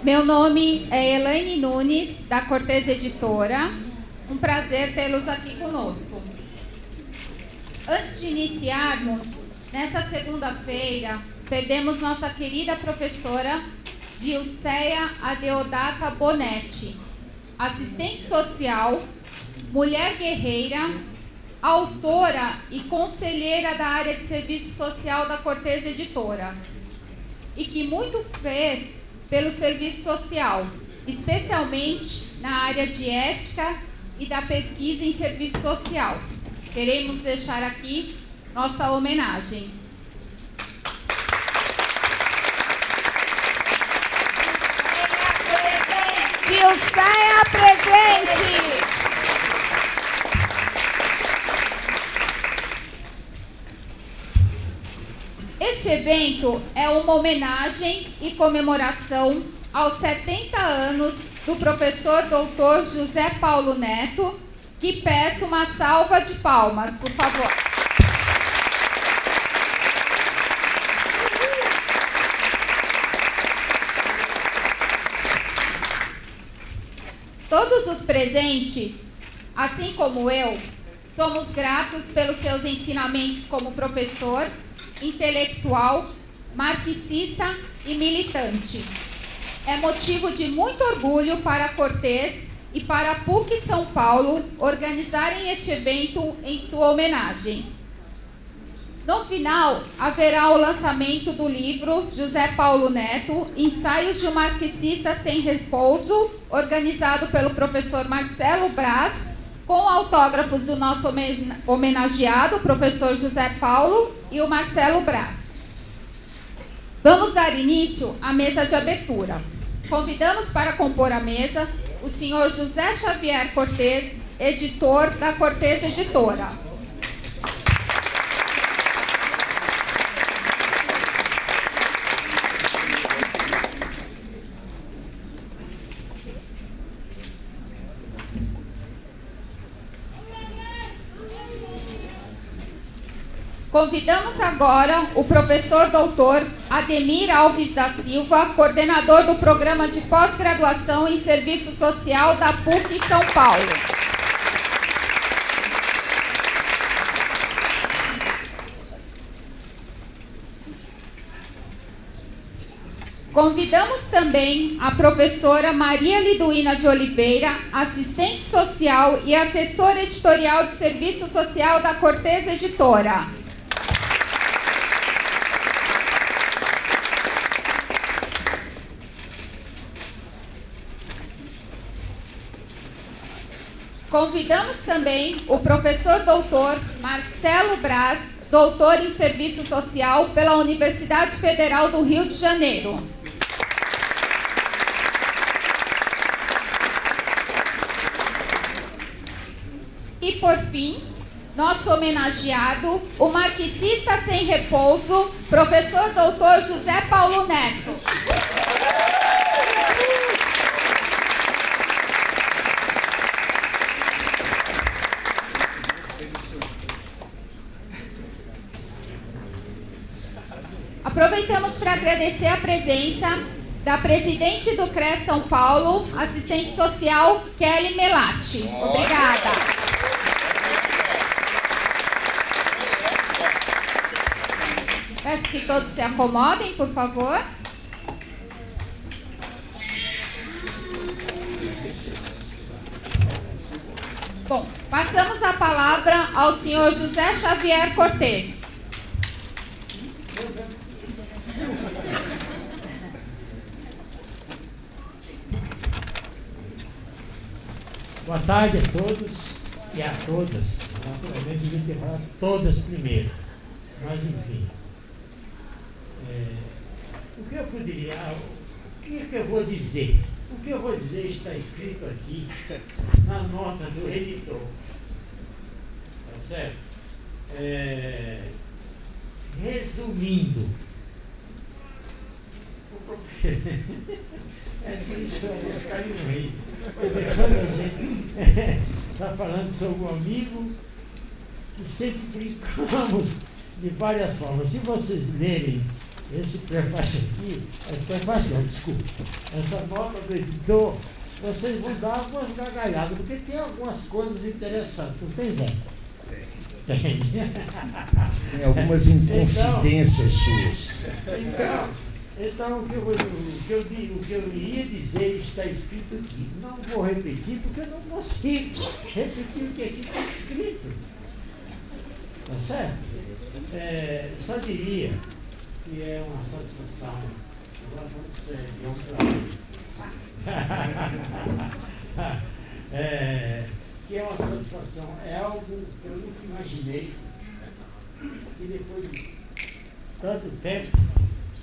Meu nome é Elaine Nunes, da Cortez Editora. Um prazer tê-los aqui conosco. Antes de iniciarmos, nesta segunda-feira, perdemos nossa querida professora Gilceia Adeodata Bonetti, assistente social, mulher guerreira, autora e conselheira da área de serviço social da Cortez Editora, e que muito fez pelo serviço social, especialmente na área de ética e da pesquisa em serviço social. Queremos deixar aqui nossa homenagem. Gilceia presente! Este evento é uma homenagem e comemoração aos 70 anos do professor Dr. José Paulo Neto, que peço uma salva de palmas, por favor. Todos os presentes, assim como eu, somos gratos pelos seus ensinamentos como professor, intelectual, marxista e militante. É motivo de muito orgulho para a Cortez e para a PUC São Paulo organizarem este evento em sua homenagem. No final, haverá o lançamento do livro José Paulo Neto, Ensaios de um Marxista Sem Repouso, organizado pelo professor Marcelo Braz, com autógrafos do nosso homenageado, o professor José Paulo e o Marcelo Braz. Vamos dar início à mesa de abertura. Convidamos para compor a mesa o senhor José Xavier Cortez, editor da Cortez Editora. Convidamos agora o professor doutor Ademir Alves da Silva, coordenador do Programa de Pós-Graduação em Serviço Social da PUC São Paulo. Convidamos também a professora Maria Liduína de Oliveira, assistente social e assessora editorial de Serviço Social da Cortez Editora. Convidamos também o professor doutor Marcelo Braz, doutor em Serviço Social pela Universidade Federal do Rio de Janeiro. E, por fim, nosso homenageado, o marxista sem repouso, professor doutor José Paulo Neto. Aproveitamos para agradecer a presença da presidente do CRES São Paulo, assistente social Kelly Melati. Obrigada. Peço que todos se acomodem, por favor. Bom, passamos a palavra ao senhor José Xavier Cortez. Boa tarde a todos e a todas. Naturalmente, devia ter falado todas primeiro. Mas, enfim. O que eu poderia... O que eu vou dizer? O que eu vou dizer está escrito aqui na nota do editor. Tá certo? Resumindo. Por isso que eu vou ficar no meio. Porque quando a gente está falando sobre um amigo, que sempre brincamos de várias formas. Se vocês lerem esse prefácio aqui, desculpa, essa nota do editor, vocês vão dar algumas gargalhadas, porque tem algumas coisas interessantes, não tem, Zé? Tem. Tem algumas inconfidências suas. Então o que eu iria dizer está escrito aqui. Não vou repetir, porque eu não consigo repetir o que aqui está escrito. Tá certo? Só diria que é uma satisfação. Agora vamos que é uma satisfação, é algo que eu nunca imaginei, e depois de tanto tempo,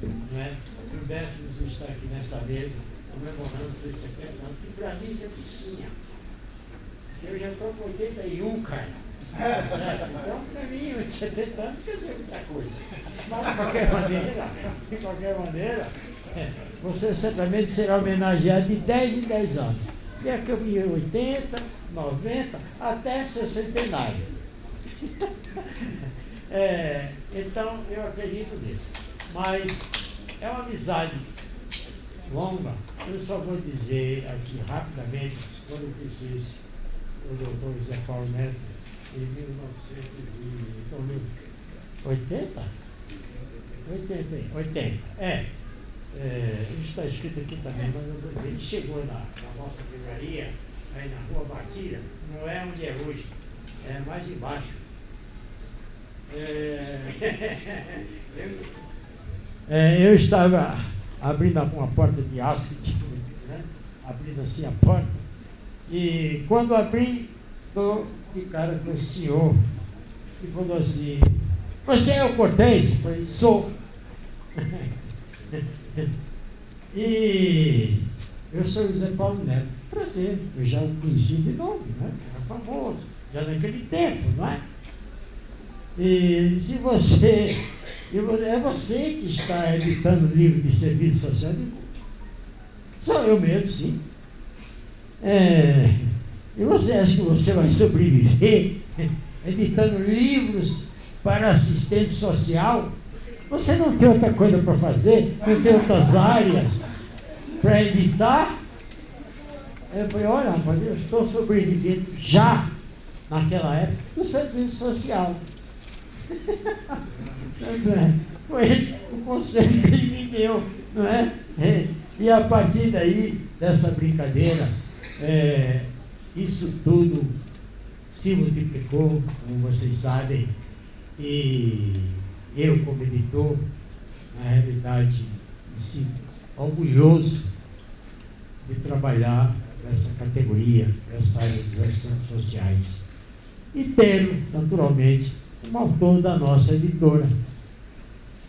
não é, pudéssemos estar aqui nessa mesa, comemorando seus 70 anos, que para mim isso é fichinha. Eu já estou com 81, cara. Certo? Então, para mim, 70 anos quer dizer muita coisa. Mas, de qualquer maneira, você certamente será homenageado de 10 em 10 anos. Daqui a 80, 90, até 69. Então, eu acredito nisso. Mas é uma amizade longa. Eu só vou dizer aqui rapidamente, quando eu conheci o doutor José Paulo Neto, em 1980? 80. Isso está escrito aqui também, mas eu vou dizer, ele chegou na nossa livraria, aí na Rua Batira, não é onde é hoje, é mais embaixo. Eu estava abrindo uma porta de aço, né? Abrindo assim a porta, e quando abri, estou de cara com o senhor, e falou assim: "Você é o Cortez?" Eu falei: "Sou." E eu sou José Paulo Neto. Prazer, eu já o conheci de nome, né? Era famoso, já naquele tempo, não é? E se você, é você que está editando o livro de serviço social? Eu digo: "Sou eu mesmo, sim." E você acha que você vai sobreviver editando livros para assistente social? Você não tem outra coisa para fazer? Não tem outras áreas para editar? Eu falei: "Olha, rapaz, eu estou sobrevivendo já, naquela época, do serviço social." Foi esse o conselho que ele me deu, não é? E a partir daí, dessa brincadeira, isso tudo se multiplicou, como vocês sabem, e eu, como editor, na realidade, me sinto orgulhoso de trabalhar nessa categoria, nessa área dos assistentes sociais, e ter, naturalmente, como autor da nossa editora.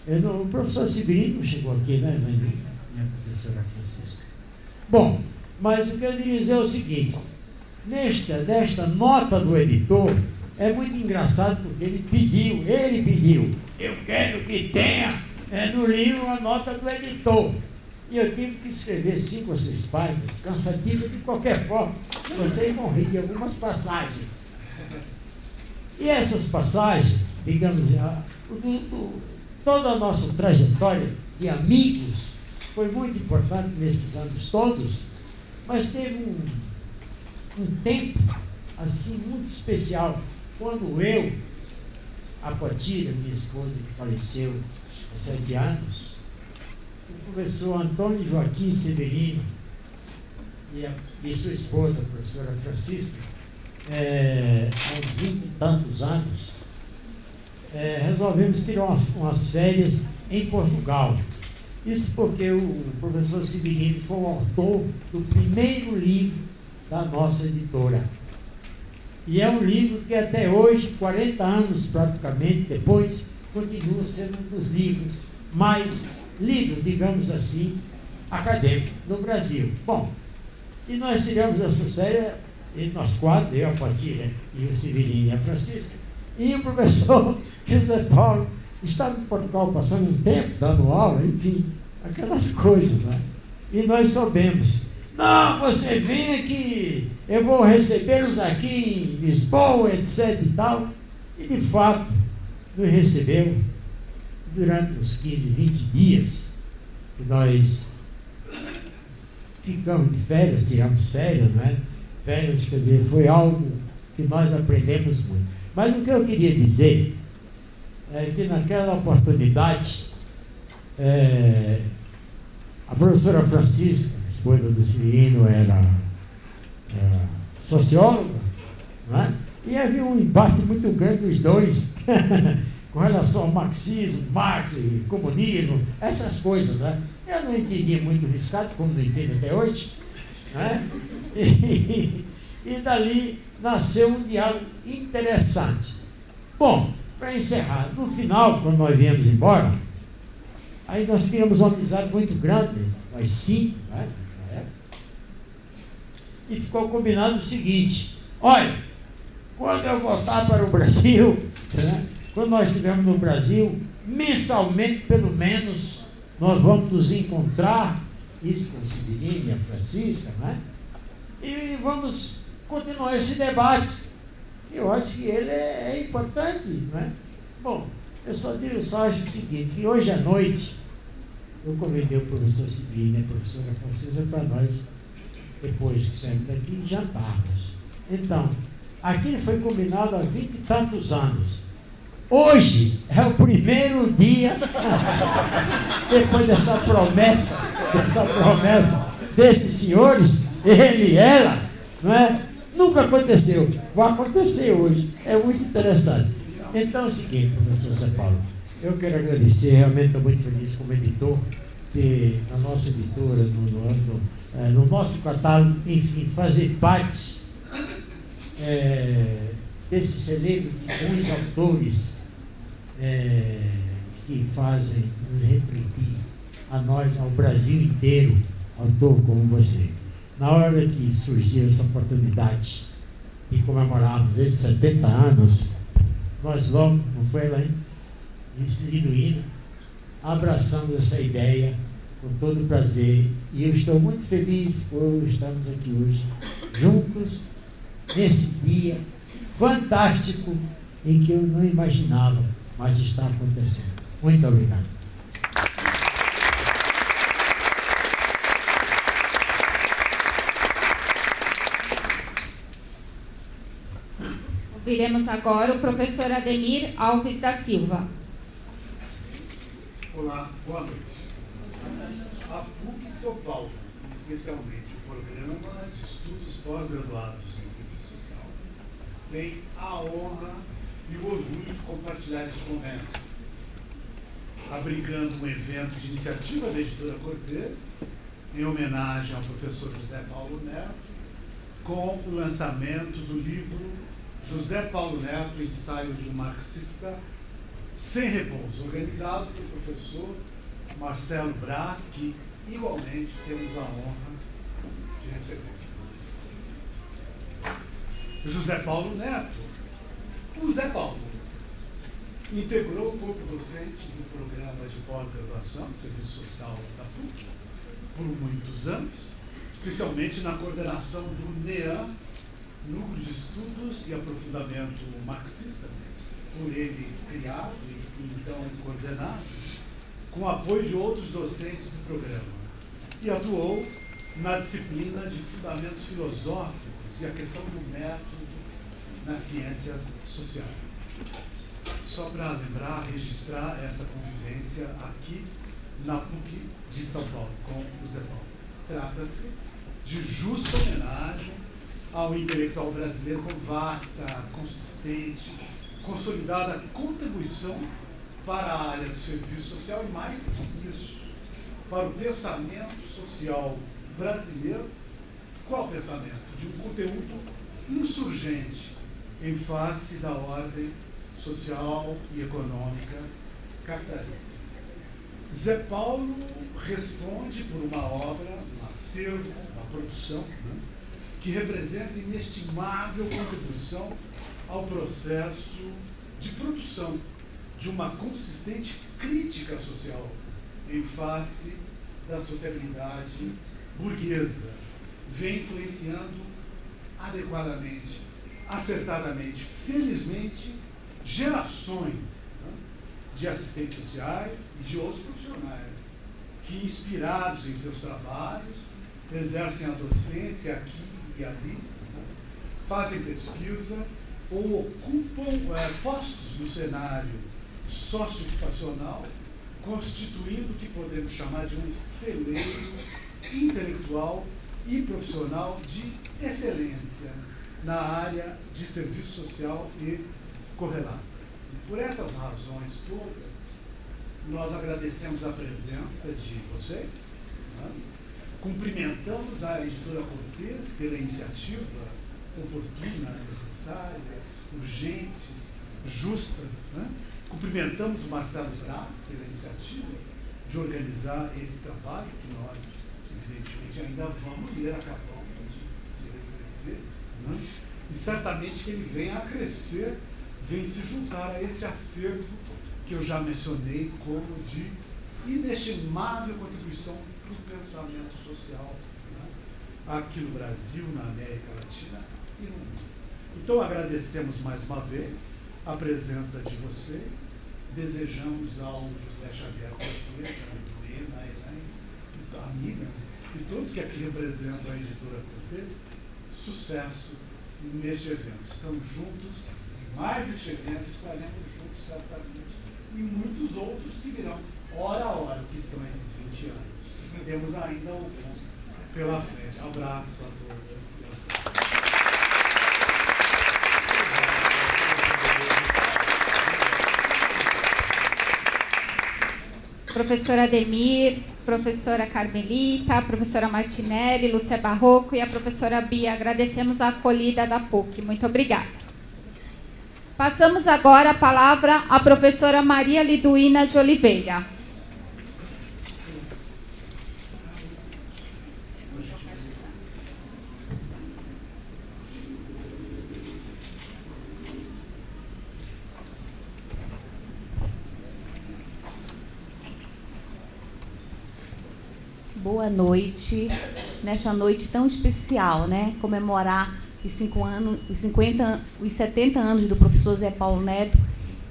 O professor Severino chegou aqui, né? Minha professora Francisca. Bom, mas o que eu queria dizer é o seguinte: nesta nota do editor, é muito engraçado porque ele pediu, eu quero que tenha no livro a nota do editor. E eu tive que escrever 5 ou 6 páginas, cansativa de qualquer forma. Vocês vão rir de algumas passagens. E essas passagens, digamos, toda a nossa trajetória de amigos foi muito importante nesses anos todos, mas teve um tempo assim muito especial, quando eu, a Potira, minha esposa que faleceu há 7 anos, o professor Antônio Joaquim Severino e sua esposa, a professora Francisca, há uns 20 e tantos anos, resolvemos tirar umas férias em Portugal. Isso porque o professor Severino foi o autor do primeiro livro da nossa editora. E é um livro que até hoje, 40 anos praticamente depois, continua sendo um dos livros mais lidos, digamos assim, acadêmicos no Brasil. Bom, e nós tiramos essas férias, e nós 4, eu, a Potira, e o Severino e a Francisca, e o professor José Paulo estava em Portugal passando um tempo, dando aula, enfim, aquelas coisas, né? E nós soubemos: "Não, você vem aqui, eu vou recebê-los aqui em Lisboa, etc. e tal." E de fato, nos recebeu, durante uns 15, 20 dias, que nós ficamos de férias, tiramos férias, não é? Férias, quer dizer, foi algo que nós aprendemos muito. Mas o que eu queria dizer é que naquela oportunidade, a professora Francisca, esposa do Cirino, era socióloga, não é? E havia um embate muito grande dos dois com relação ao marxismo, Marx, comunismo, essas coisas, né? Eu não entendia muito o riscado, como não entendo até hoje, né? E dali nasceu um diálogo interessante. Bom, para encerrar, no final, quando nós viemos embora, aí nós criamos uma amizade muito grande, nós 5, né? E ficou combinado o seguinte: olha, quando eu voltar para o Brasil, né, quando nós estivermos no Brasil, mensalmente, pelo menos, nós vamos nos encontrar, isso com o Severino e a Francisca, né? E vamos continuar esse debate. Eu acho que ele é importante, né? Bom, eu só acho o seguinte, que hoje à noite eu convidei o professor Severino e a professora Francisca para nós, depois que saímos daqui, jantarmos. Então, aquilo foi combinado há 20 e tantos anos. Hoje é o primeiro dia, depois dessa promessa desses senhores, ele e ela, não é? Nunca aconteceu, vai acontecer hoje, é muito interessante. Então é o seguinte, professor Zé Paulo, eu quero agradecer, realmente estou muito feliz como editor, de, na nossa editora, no nosso catálogo, enfim, fazer parte desse celeiro de bons autores que fazem nos refletir a nós, ao Brasil inteiro, autor como você. Na hora que surgiu essa oportunidade de comemorarmos esses 70 anos, nós logo, não foi lá, inserido o hino, abraçamos essa ideia com todo prazer, e eu estou muito feliz por estarmos aqui hoje, juntos, nesse dia fantástico em que eu não imaginava, mas está acontecendo. Muito obrigado. Ouviremos agora o professor Ademir Alves da Silva. Olá, boa noite. A PUC São Paulo, especialmente o Programa de Estudos Pós-Graduados em Serviço Social, tem a honra e o orgulho de compartilhar esse momento, abrigando um evento de iniciativa da Editora Cortez, em homenagem ao professor José Paulo Neto, com o lançamento do livro José Paulo Neto, Ensaios de um Marxista Sem Repouso, organizado pelo professor Marcelo Braz, que igualmente temos a honra de receber. José Paulo Neto, o Zé Paulo, integrou o corpo docente do programa de pós-graduação, Serviço Social da PUC, por muitos anos, especialmente na coordenação do NEAM, Núcleo de Estudos e Aprofundamento Marxista, por ele criado e então coordenado, com apoio de outros docentes do programa, e atuou na disciplina de Fundamentos Filosóficos e a questão do método nas ciências sociais. Só para lembrar, registrar essa convivência aqui na PUC de São Paulo, com o Zé Paulo. Trata-se de justa homenagem ao intelectual brasileiro com vasta, consistente, consolidada contribuição para a área do serviço social e, mais que isso, para o pensamento social brasileiro. Qual pensamento? De um conteúdo insurgente em face da ordem social e econômica capitalista. Zé Paulo responde por uma obra, um acervo, uma produção, né, que representa inestimável contribuição ao processo de produção de uma consistente crítica social em face da sociabilidade burguesa, vem influenciando adequadamente, acertadamente, felizmente, gerações, né, de assistentes sociais e de outros profissionais que, inspirados em seus trabalhos, exercem a docência aqui e ali, né? Fazem pesquisa ou ocupam postos no cenário socioocupacional, constituindo o que podemos chamar de um celeiro intelectual e profissional de excelência na área de serviço social e correlatas. E por essas razões todas, nós agradecemos a presença de vocês, né? Cumprimentamos a editora Cortez pela iniciativa oportuna, necessária, urgente, justa, né? Cumprimentamos o Marcelo Braz pela iniciativa de organizar esse trabalho que nós, evidentemente, ainda vamos ler, acabamos de receber, né? E certamente que ele venha a crescer, vem se juntar a esse acervo que eu já mencionei como de inestimável contribuição para o pensamento social, né? Aqui no Brasil, na América Latina e no mundo. Então, agradecemos mais uma vez a presença de vocês, desejamos ao José Xavier Cortez, a Liduína, a amiga, e todos que aqui representam a editora Cortez, sucesso neste evento. Estamos juntos, em mais este evento, estaremos juntos certamente, e muitos outros que virão, hora a hora, que são esses 20 anos. Temos ainda alguns pela frente. Abraço a todas. Professora Ademir, professora Carmelita, professora Martinelli, Lúcia Barroco e a professora Bia. Agradecemos a acolhida da PUC. Muito obrigada. Passamos agora a palavra à professora Maria Liduína de Oliveira. Boa noite, nessa noite tão especial, né? Comemorar os 70 anos do professor José Paulo Neto,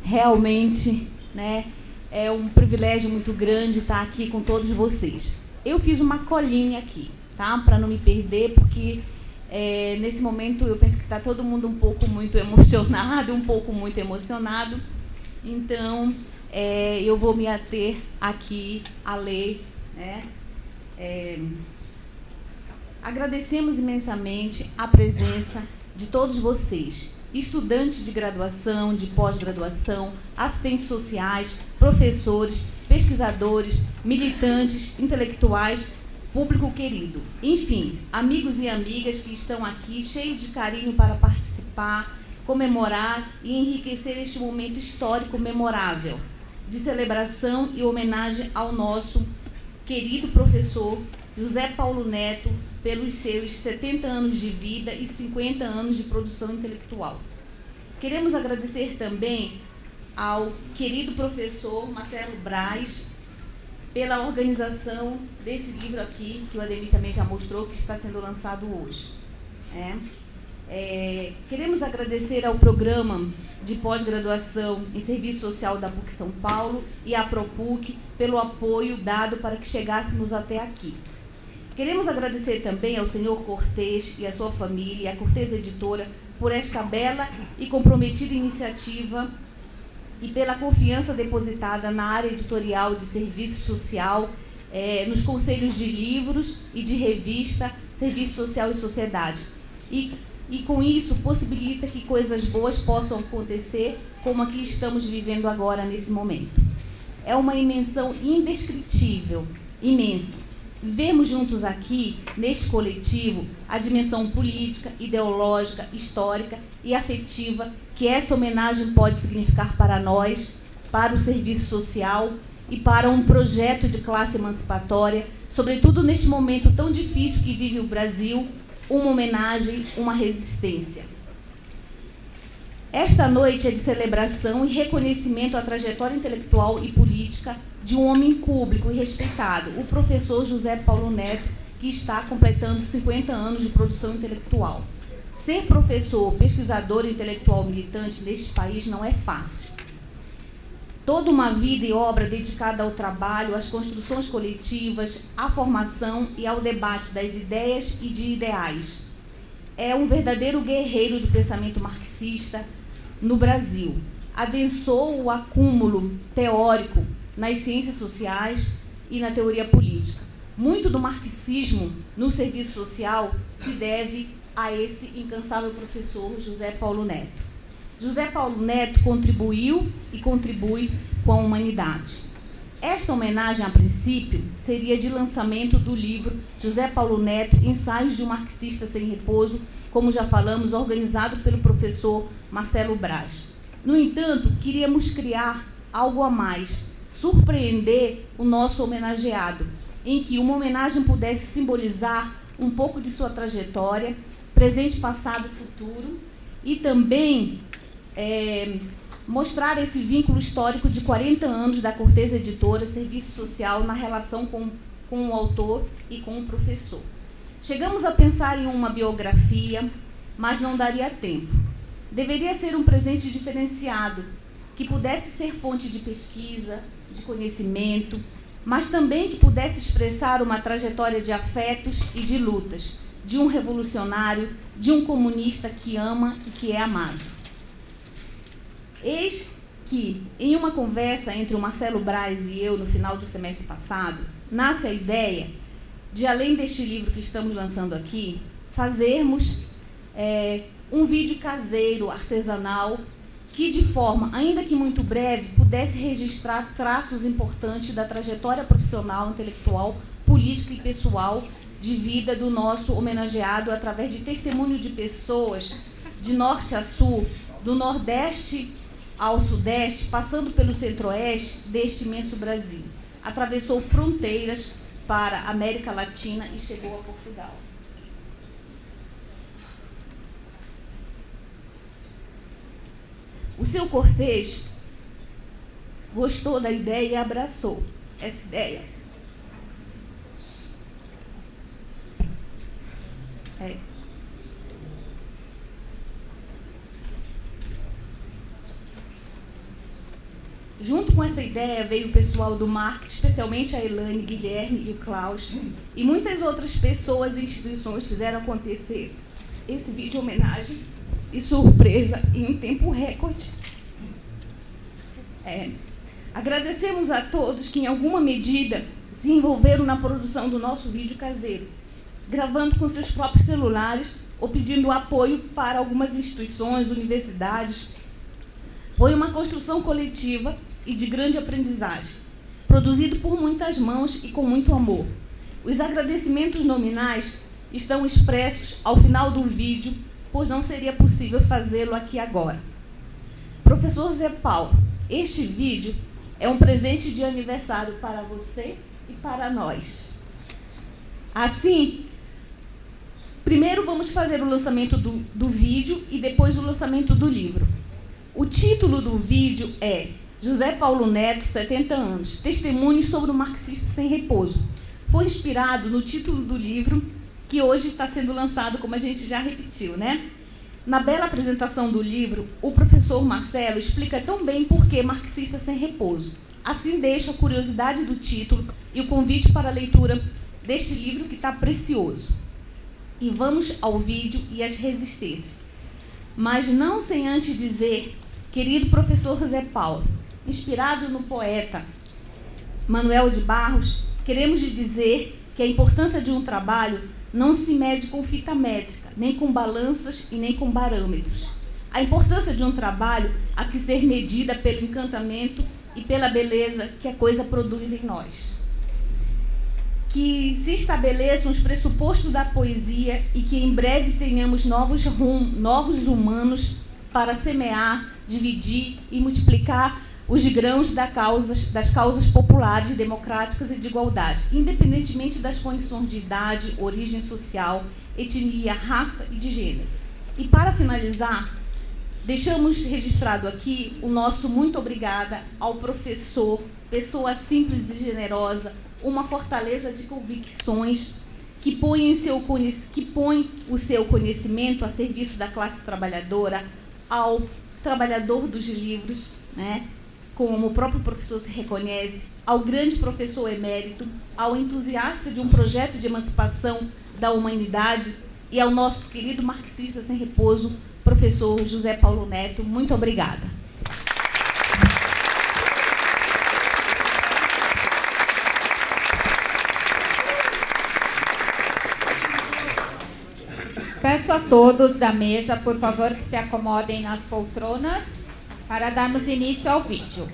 realmente, né, é um privilégio muito grande estar aqui com todos vocês. Eu fiz uma colinha aqui, tá? Para não me perder, porque nesse momento eu penso que está todo mundo um pouco muito emocionado, então eu vou me ater aqui a ler, né? Agradecemos imensamente a presença de todos vocês, estudantes de graduação, de pós-graduação, assistentes sociais, professores, pesquisadores, militantes, intelectuais, público querido, enfim, amigos e amigas que estão aqui cheios de carinho para participar, comemorar e enriquecer este momento histórico memorável de celebração e homenagem ao nosso querido professor José Paulo Neto, pelos seus 70 anos de vida e 50 anos de produção intelectual. Queremos agradecer também ao querido professor Marcelo Braz pela organização desse livro aqui, que o Ademir também já mostrou, que está sendo lançado hoje. Queremos agradecer ao programa de pós-graduação em Serviço Social da PUC São Paulo e à ProPUC pelo apoio dado para que chegássemos até aqui. Queremos agradecer também ao senhor Cortez e à sua família, a Cortez Editora, por esta bela e comprometida iniciativa e pela confiança depositada na área editorial de serviço social, nos conselhos de livros e de revista Serviço Social e Sociedade. E com isso possibilita que coisas boas possam acontecer, como aqui estamos vivendo agora nesse momento. É uma dimensão indescritível, imensa. Vemos juntos aqui, neste coletivo, a dimensão política, ideológica, histórica e afetiva que essa homenagem pode significar para nós, para o serviço social e para um projeto de classe emancipatória, sobretudo neste momento tão difícil que vive o Brasil, uma homenagem, uma resistência. Esta noite é de celebração e reconhecimento à trajetória intelectual e política de um homem público e respeitado, o professor José Paulo Neto, que está completando 50 anos de produção intelectual. Ser professor, pesquisador intelectual militante neste país não é fácil. Toda uma vida e obra dedicada ao trabalho, às construções coletivas, à formação e ao debate das ideias e de ideais. É um verdadeiro guerreiro do pensamento marxista no Brasil. Adensou o acúmulo teórico nas ciências sociais e na teoria política. Muito do marxismo no serviço social se deve a esse incansável professor José Paulo Neto. José Paulo Neto contribuiu e contribui com a humanidade. Esta homenagem, a princípio, seria de lançamento do livro José Paulo Neto, Ensaios de um Marxista Sem Repouso, como já falamos, organizado pelo professor Marcelo Braz. No entanto, queríamos criar algo a mais, surpreender o nosso homenageado, em que uma homenagem pudesse simbolizar um pouco de sua trajetória, presente, passado e futuro, e também mostrar esse vínculo histórico de 40 anos da Cortez Editora, serviço social, na relação com o autor e com o professor. Chegamos a pensar em uma biografia, mas não daria tempo. Deveria ser um presente diferenciado, que pudesse ser fonte de pesquisa, de conhecimento, mas também que pudesse expressar uma trajetória de afetos e de lutas, de um revolucionário, de um comunista que ama e que é amado. Eis que, em uma conversa entre o Marcelo Braz e eu, no final do semestre passado, nasce a ideia de, além deste livro que estamos lançando aqui, fazermos um vídeo caseiro, artesanal, que, de forma, ainda que muito breve, pudesse registrar traços importantes da trajetória profissional, intelectual, política e pessoal de vida do nosso homenageado, através de testemunho de pessoas de norte a sul, do nordeste ao sudeste, passando pelo centro-oeste deste imenso Brasil. Atravessou fronteiras para a América Latina e chegou a Portugal. O seu Cortez gostou da ideia e abraçou essa ideia. Junto com essa ideia veio o pessoal do marketing, especialmente a Elane, Guilherme e o Klaus, e muitas outras pessoas e instituições fizeram acontecer esse vídeo homenagem e surpresa em um tempo recorde. Agradecemos a todos que, em alguma medida, se envolveram na produção do nosso vídeo caseiro, gravando com seus próprios celulares ou pedindo apoio para algumas instituições, universidades. Foi uma construção coletiva e de grande aprendizagem, produzido por muitas mãos e com muito amor. Os agradecimentos nominais estão expressos ao final do vídeo, pois não seria possível fazê-lo aqui agora. Professor Zé Paulo, este vídeo é um presente de aniversário para você e para nós. Assim, primeiro vamos fazer o lançamento do vídeo e depois o lançamento do livro. O título do vídeo é José Paulo Neto, 70 anos, testemunhos sobre o marxista sem repouso. Foi inspirado no título do livro, que hoje está sendo lançado, como a gente já repetiu, né? Na bela apresentação do livro, o professor Marcelo explica tão bem por que marxista sem repouso. Assim deixo a curiosidade do título e o convite para a leitura deste livro que está precioso. E vamos ao vídeo e às resistências. Mas não sem antes dizer, querido professor Zé Paulo, inspirado no poeta Manuel de Barros, queremos lhe dizer que a importância de um trabalho não se mede com fita métrica, nem com balanças e nem com barômetros. A importância de um trabalho há que ser medida pelo encantamento e pela beleza que a coisa produz em nós. Que se estabeleçam os pressupostos da poesia e que em breve tenhamos novos humanos para semear, dividir e multiplicar os grãos das causas populares, democráticas e de igualdade, independentemente das condições de idade, origem social, etnia, raça e de gênero. E para finalizar, deixamos registrado aqui o nosso muito obrigada ao professor, pessoa simples e generosa, uma fortaleza de convicções, que põe o seu conhecimento a serviço da classe trabalhadora, ao trabalhador dos livros, né? como o próprio professor se reconhece, ao grande professor emérito, ao entusiasta de um projeto de emancipação da humanidade e ao nosso querido marxista sem repouso, professor José Paulo Neto. Muito obrigada. Peço a todos da mesa, por favor, que se acomodem nas poltronas para darmos início ao vídeo.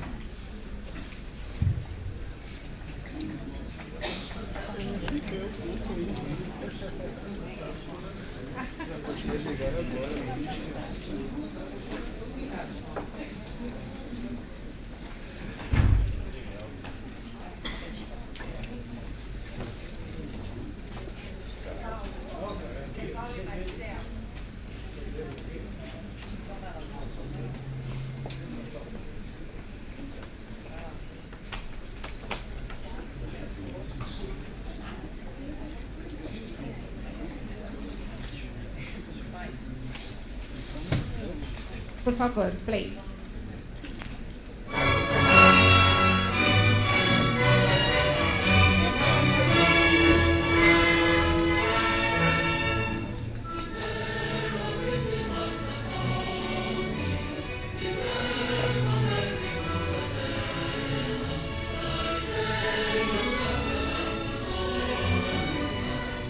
Por favor, play.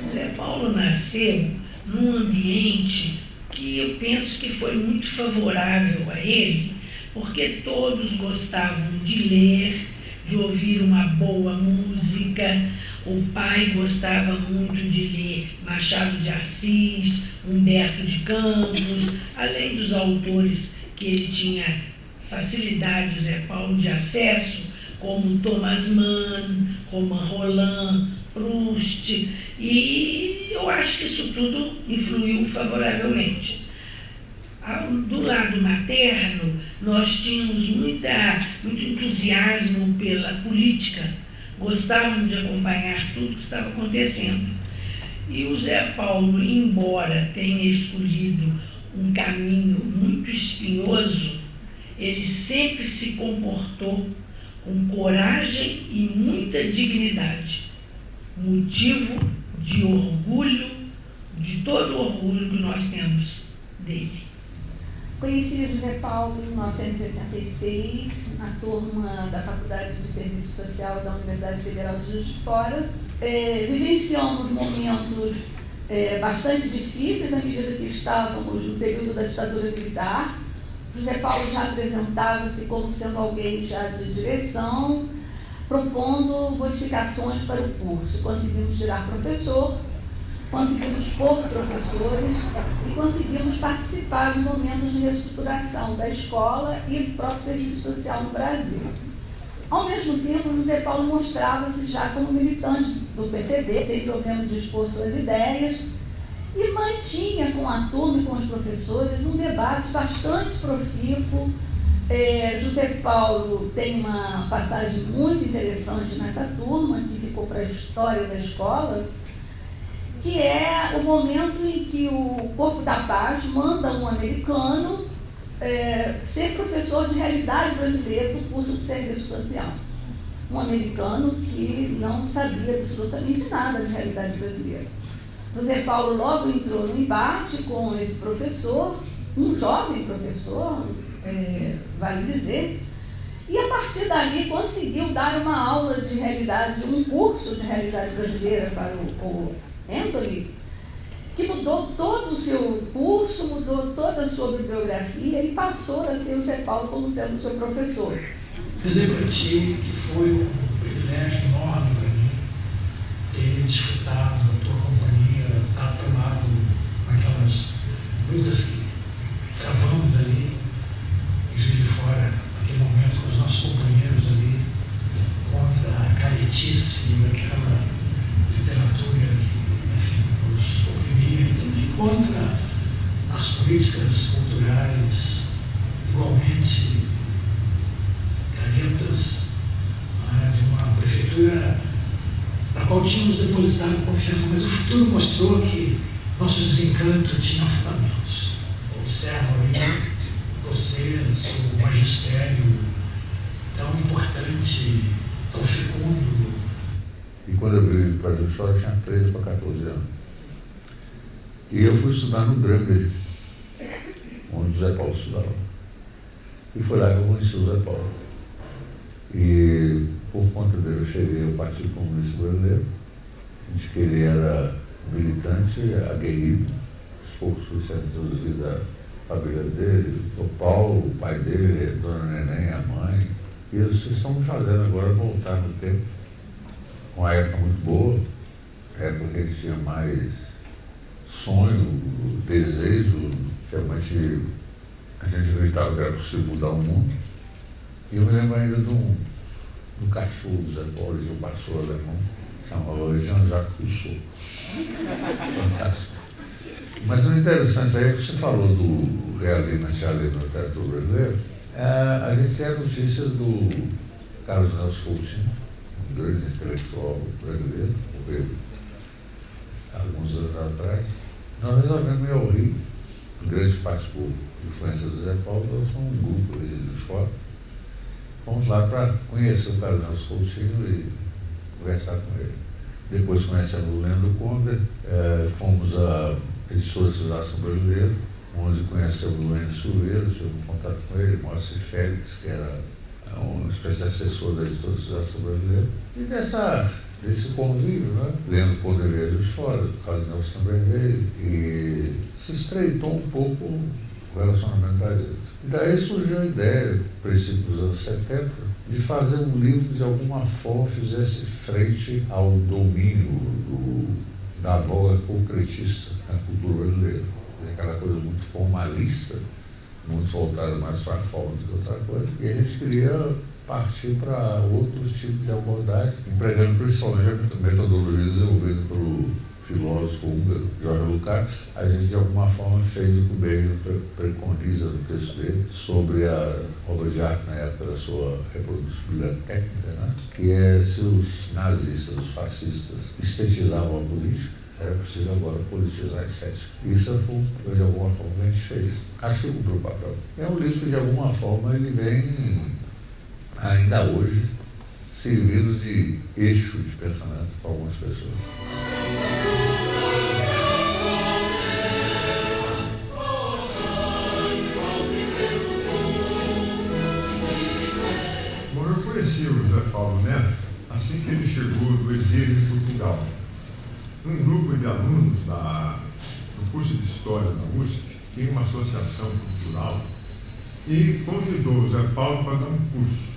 José Paulo nasceu num ambiente que eu penso que foi muito favorável a ele, porque todos gostavam de ler, de ouvir uma boa música. O pai gostava muito de ler Machado de Assis, Humberto de Campos, além dos autores que ele tinha facilidade, José Paulo, de acesso, como Thomas Mann, Romain Rolland, Proust, e eu acho que isso tudo influiu favoravelmente. Do lado materno, nós tínhamos muito entusiasmo pela política, gostávamos de acompanhar tudo que estava acontecendo. E o Zé Paulo, embora tenha escolhido um caminho muito espinhoso, ele sempre se comportou com coragem e muita dignidade, motivo de orgulho, de todo o orgulho que nós temos dele. Conheci o José Paulo em 1966, na turma da Faculdade de Serviço Social da Universidade Federal de Juiz de Fora. Vivenciamos momentos bastante difíceis à medida que estávamos no período da ditadura militar. José Paulo já apresentava-se como sendo alguém já de direção, propondo modificações para o curso. Conseguimos tirar professor, conseguimos pôr professores e conseguimos participar dos momentos de reestruturação da escola e do próprio serviço social no Brasil. Ao mesmo tempo, José Paulo mostrava-se já como militante do PCB, sem problema de expor suas ideias, e mantinha com a turma e com os professores um debate bastante profícuo. José Paulo tem uma passagem muito interessante nessa turma, que ficou para a história da escola, que é o momento em que o Corpo da Paz manda um americano ser professor de realidade brasileira do curso de serviço social. Um americano que não sabia absolutamente nada de realidade brasileira. José Paulo logo entrou no embate com esse professor, um jovem professor, vale dizer, e a partir dali conseguiu dar uma aula de realidade, um curso de realidade brasileira para o Anthony, que mudou todo o seu curso, mudou toda a sua bibliografia e passou a ter o José Paulo como sendo seu professor. Dizer para ti que foi um privilégio enorme para mim ter desfrutado da tua companhia, estar atrelado naquelas lutas que travamos ali em Juiz de Fora, naquele momento com os nossos companheiros ali, contra a caretice daquela literatura que, enfim, nos oprimia, e também contra as políticas culturais igualmente caretas, de uma prefeitura da qual tínhamos depositado confiança, mas o futuro mostrou que nosso desencanto tinha fundamentos. Observam aí vocês, o magistério tão importante, tão fecundo. E quando eu vim para Juiz de Fora, eu tinha 13 para 14 anos. E eu fui estudar no Dramber, onde o Zé Paulo estudava. E foi lá que eu conheci o Zé Paulo. E por conta dele eu cheguei ao Partido Comunista Brasileiro, de que ele era militante, aguerrido, aos poucos foi sendo introduzido a família dele, o Paulo, o pai dele, a dona Neném, a mãe. E eles estão fazendo agora voltar no tempo. Uma época muito boa, época que a gente tinha mais sonho, desejo, realmente a gente acreditava que era possível mudar o mundo. E eu me lembro ainda do cachorro do Zé Paulo, de um pastor alemão, chamava Jean-Jacques Rousseau. Fantástico. Mas o interessante aí é que você falou do realismo anti-realismo na literatura brasileira. A gente tem a notícia do Carlos Nelson Coutinho, um grande intelectual brasileiro, morreu alguns anos atrás. Nós resolvemos ir ao Rio, em grande parte por influência do Zé Paulo, nós fomos um grupo de fora. Fomos lá para conhecer o Carlos Nelson Coutinho e conversar com ele. Depois conhecemos o Leandro Conde, fomos à Editora da Civilização Brasileira, onde conhecemos o Luiz Silveira, tivemos contato com ele, Moacir Félix, que era uma espécie de assessor da Editora da Civilização Brasileira. E desse convívio, né? Leandro Conde veio de fora, o Carlos Nelson também veio, e se estreitou um pouco o relacionamento da gente. E daí surgiu a ideia, no princípio dos anos 70, de fazer um livro que de alguma forma fizesse frente ao domínio da voga concretista na cultura brasileira. Aquela coisa muito formalista, muito voltada mais para a forma do que outra coisa. E a gente queria partir para outros tipos de abordagem, empregando principalmente a metodologia desenvolvida pelo filósofo húngaro George Lukács. A gente de alguma forma fez o que o Berio preconiza no texto dele sobre a obra de arte na época da sua reproduzibilidade técnica, né? Que é se os nazistas, os fascistas estetizavam a política, era preciso agora politizar a estética. Isso foi de alguma forma que a gente fez. Acho que cumpriu o papel. É um livro que de alguma forma ele vem ainda hoje servindo de eixo de pensamento para algumas pessoas. Bom, eu conheci o José Paulo Neto assim que ele chegou do exílio em Portugal. Um grupo de alunos do curso de História da USP tem uma associação cultural e convidou o Zé Paulo para dar um curso.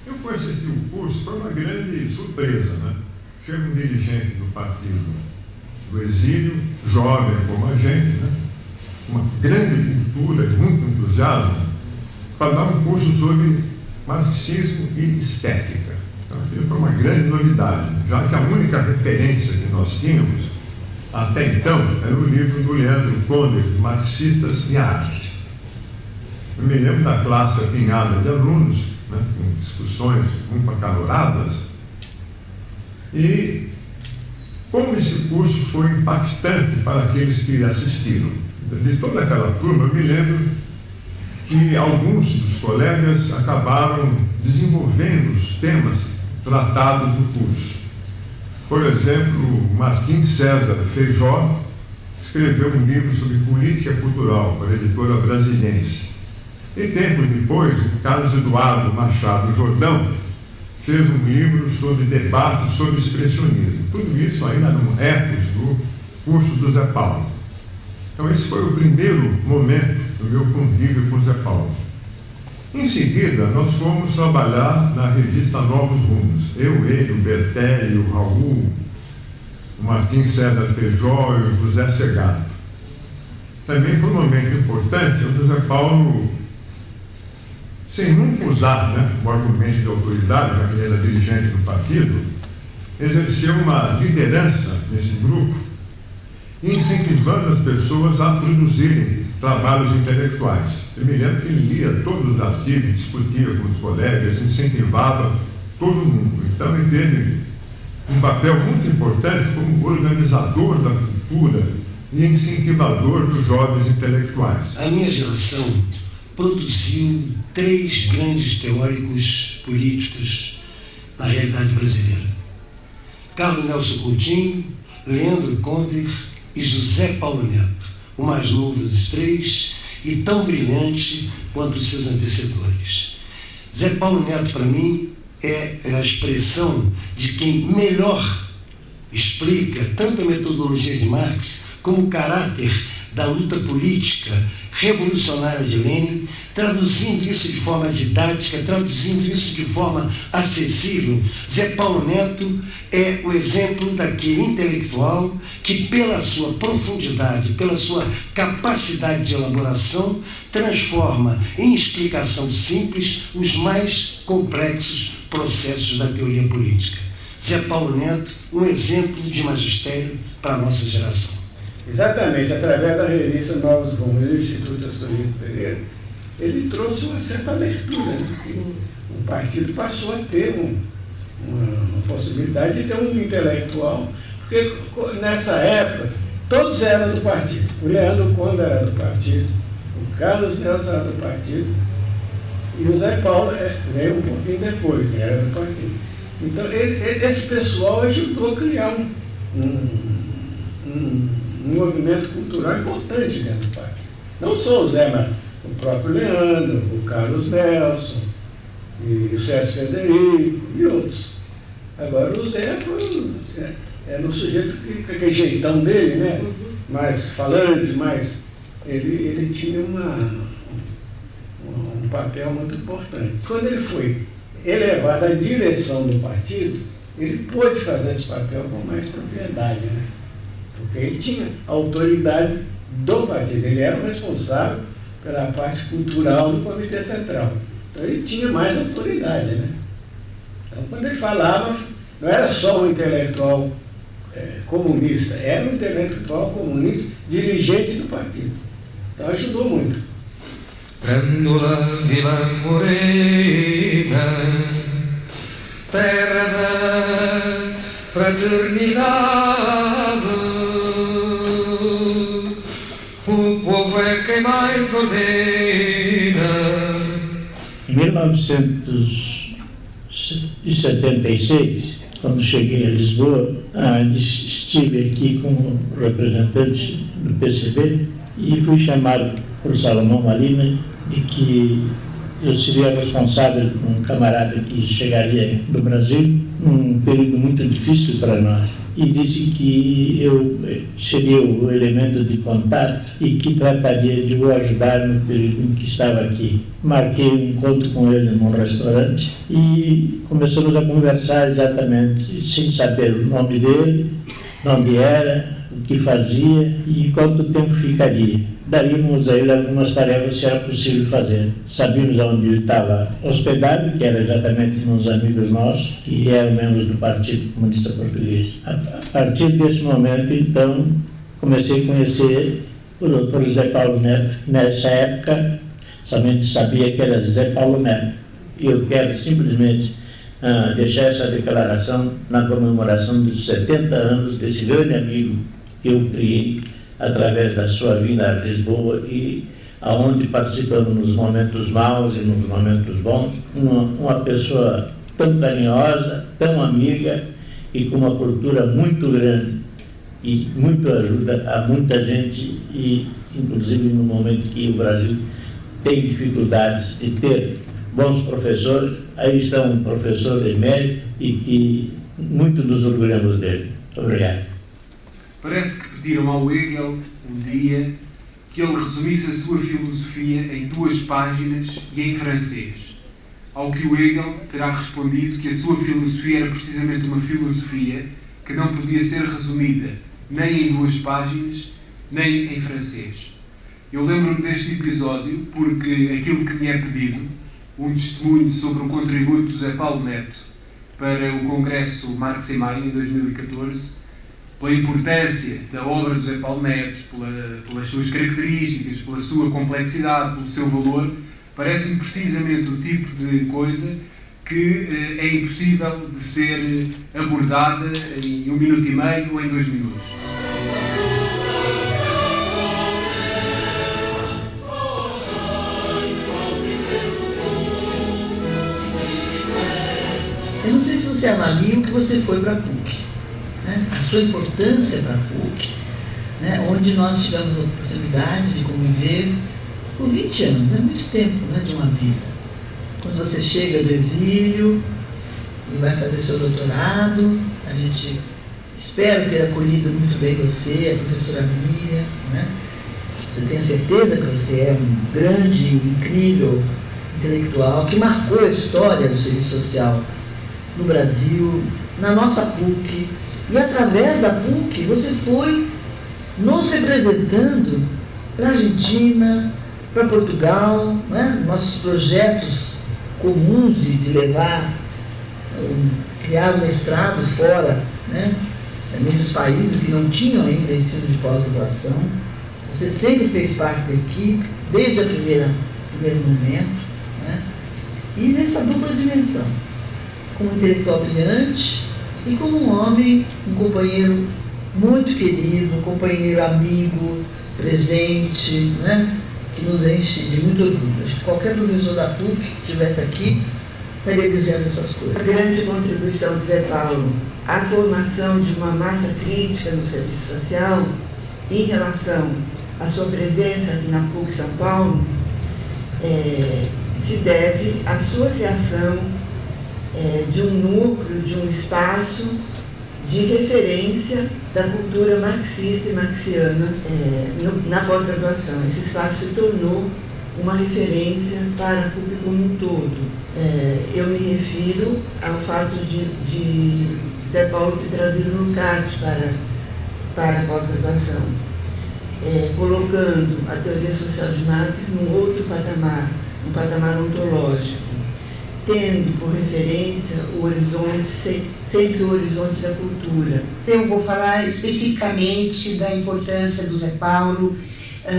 Eu fui assistir o curso, foi uma grande surpresa, né? Chega um dirigente do partido do exílio, jovem como a gente, né? Uma grande cultura e muito entusiasmo, para dar um curso sobre marxismo e estética. Então, aquilo foi uma grande novidade, já que a única referência que nós tínhamos até então era o livro do Leandro Conde, Marxistas e a Arte. Eu me lembro da classe apinhada de alunos, né, com discussões muito acaloradas, e como esse curso foi impactante para aqueles que assistiram. De toda aquela turma, eu me lembro que alguns dos colegas acabaram desenvolvendo os temas tratados no curso. Por exemplo, Martim César Feijó escreveu um livro sobre política cultural para a editora Brasiliense. E tempos depois, o Carlos Eduardo Machado Jordão fez um livro sobre debate sobre expressionismo. Tudo isso ainda no ecos do curso do Zé Paulo. Então esse foi o primeiro momento do meu convívio com o Zé Paulo. Em seguida, nós fomos trabalhar na revista Novos Rumos. Eu, ele, o Bertelli, o Raul, o Martim César Feijó e o José Segato. Também foi um momento importante onde o Zé Paulo, sem nunca usar, né, o argumento de autoridade, já que ele era dirigente do partido, exerceu uma liderança nesse grupo, incentivando as pessoas a produzirem trabalhos intelectuais. Eu me lembro que ele lia todos os artigos, discutia com os colegas, incentivava todo mundo. Então ele teve um papel muito importante como organizador da cultura e incentivador dos jovens intelectuais. A minha geração produziu 3 grandes teóricos políticos na realidade brasileira: Carlos Nelson Coutinho, Leandro Conder e José Paulo Neto, o mais novo dos 3 e tão brilhante quanto os seus antecessores. Zé Paulo Neto, para mim, é a expressão de quem melhor explica tanto a metodologia de Marx como o caráter da luta política revolucionária de Lenin, traduzindo isso de forma didática, traduzindo isso de forma acessível. Zé Paulo Neto é o exemplo daquele intelectual que, pela sua profundidade, pela sua capacidade de elaboração, transforma em explicação simples os mais complexos processos da teoria política. Zé Paulo Neto, um exemplo de magistério para a nossa geração. Exatamente, através da revista Novos Rumos do Instituto Astolfo Pereira, ele trouxe uma certa abertura, né? O partido passou a ter uma possibilidade de ter um intelectual, porque nessa época todos eram do partido. O Leandro Conder era do partido, o Carlos Nelson era do partido, e o Zé Paulo veio um pouquinho depois, era do partido. Então esse pessoal ajudou a criar um movimento cultural importante dentro do partido. Não só o Zé, mas o próprio Leandro, o Carlos Nelson, e o César Federico e outros. Agora o Zé era um sujeito que aquele jeitão dele, né? Mais falante, mais. Ele tinha um papel muito importante. Quando ele foi elevado à direção do partido, ele pôde fazer esse papel com mais propriedade, né? Porque ele tinha a autoridade do partido, ele era o responsável pela parte cultural do Comitê Central. Então ele tinha mais autoridade, né? Então quando ele falava, não era só um intelectual comunista, era um intelectual comunista dirigente do partido. Então ajudou muito. Grândola Vila Morena, terra da fraternidade, o povo é quem mais ordena. Em 1976, quando cheguei a Lisboa, estive aqui como representante do PCB e fui chamado por Salomão Malina de que eu seria responsável por um camarada que chegaria do Brasil num período muito difícil para nós. E disse que eu seria o elemento de contato e que trataria de o ajudar no período em que estava aqui. Marquei um encontro com ele num restaurante e começamos a conversar exatamente, sem saber o nome dele, de onde era, o que fazia e quanto tempo ficaria. Daríamos a ele algumas tarefas se era possível fazer. Sabíamos onde ele estava hospedado, que era exatamente nos amigos nossos, que eram membros do Partido Comunista Português. A partir desse momento, então, comecei a conhecer o Dr. Zé Paulo Neto. Nessa época, somente sabia que era Zé Paulo Neto. E eu quero simplesmente deixar essa declaração na comemoração dos 70 anos desse grande amigo que eu criei através da sua vinda a Lisboa e aonde participamos nos momentos maus e nos momentos bons, uma pessoa tão carinhosa, tão amiga e com uma cultura muito grande e muito ajuda a muita gente e inclusive no momento que o Brasil tem dificuldades de ter bons professores, aí está um professor emérito e que muito nos orgulhamos dele. Obrigado. Parece que pediram ao Hegel, um dia, que ele resumisse a sua filosofia em 2 páginas e em francês. Ao que o Hegel terá respondido que a sua filosofia era precisamente uma filosofia que não podia ser resumida nem em 2 páginas, nem em francês. Eu lembro-me deste episódio porque aquilo que me é pedido, um testemunho sobre o contributo do Zé Paulo Neto para o Congresso Marx e Maia, em 2014, pela importância da obra do Zé Paulo Neto, pelas suas características, pela sua complexidade, pelo seu valor, parece-me precisamente o tipo de coisa que é impossível de ser abordada em 1 minuto e meio ou em 2 minutos. você avalia o que você foi para a PUC, né? A sua importância para a PUC, né? Onde nós tivemos a oportunidade de conviver por 20 anos, é muito tempo, né, de uma vida. Quando você chega do exílio e vai fazer seu doutorado, a gente espera ter acolhido muito bem você, a professora Miriam, né? Você tem a certeza que você é um grande, incrível intelectual que marcou a história do serviço social no Brasil, na nossa PUC, e através da PUC você foi nos representando para a Argentina, para Portugal, né? Nossos projetos comuns de levar, criar um mestrado fora, né? Nesses países que não tinham ainda ensino de pós-graduação. Você sempre fez parte da equipe, desde o primeiro momento, né? E nessa dupla dimensão, como intelectual brilhante e como um homem, um companheiro muito querido, um companheiro amigo, presente, né? Que nos enche de muito orgulho. Acho que qualquer professor da PUC que estivesse aqui estaria dizendo essas coisas. A grande contribuição de Zé Paulo à formação de uma massa crítica no serviço social em relação à sua presença aqui na PUC São Paulo se deve à sua criação de um núcleo, de um espaço de referência da cultura marxista e marxiana na pós-graduação. Esse espaço se tornou uma referência para a PUC como um todo. Eu me refiro ao fato de Zé Paulo ter trazido o LUCAT para a pós-graduação, colocando a teoria social de Marx num outro patamar, um patamar ontológico, tendo por referência o horizonte, sempre o horizonte da cultura. Eu vou falar especificamente da importância do Zé Paulo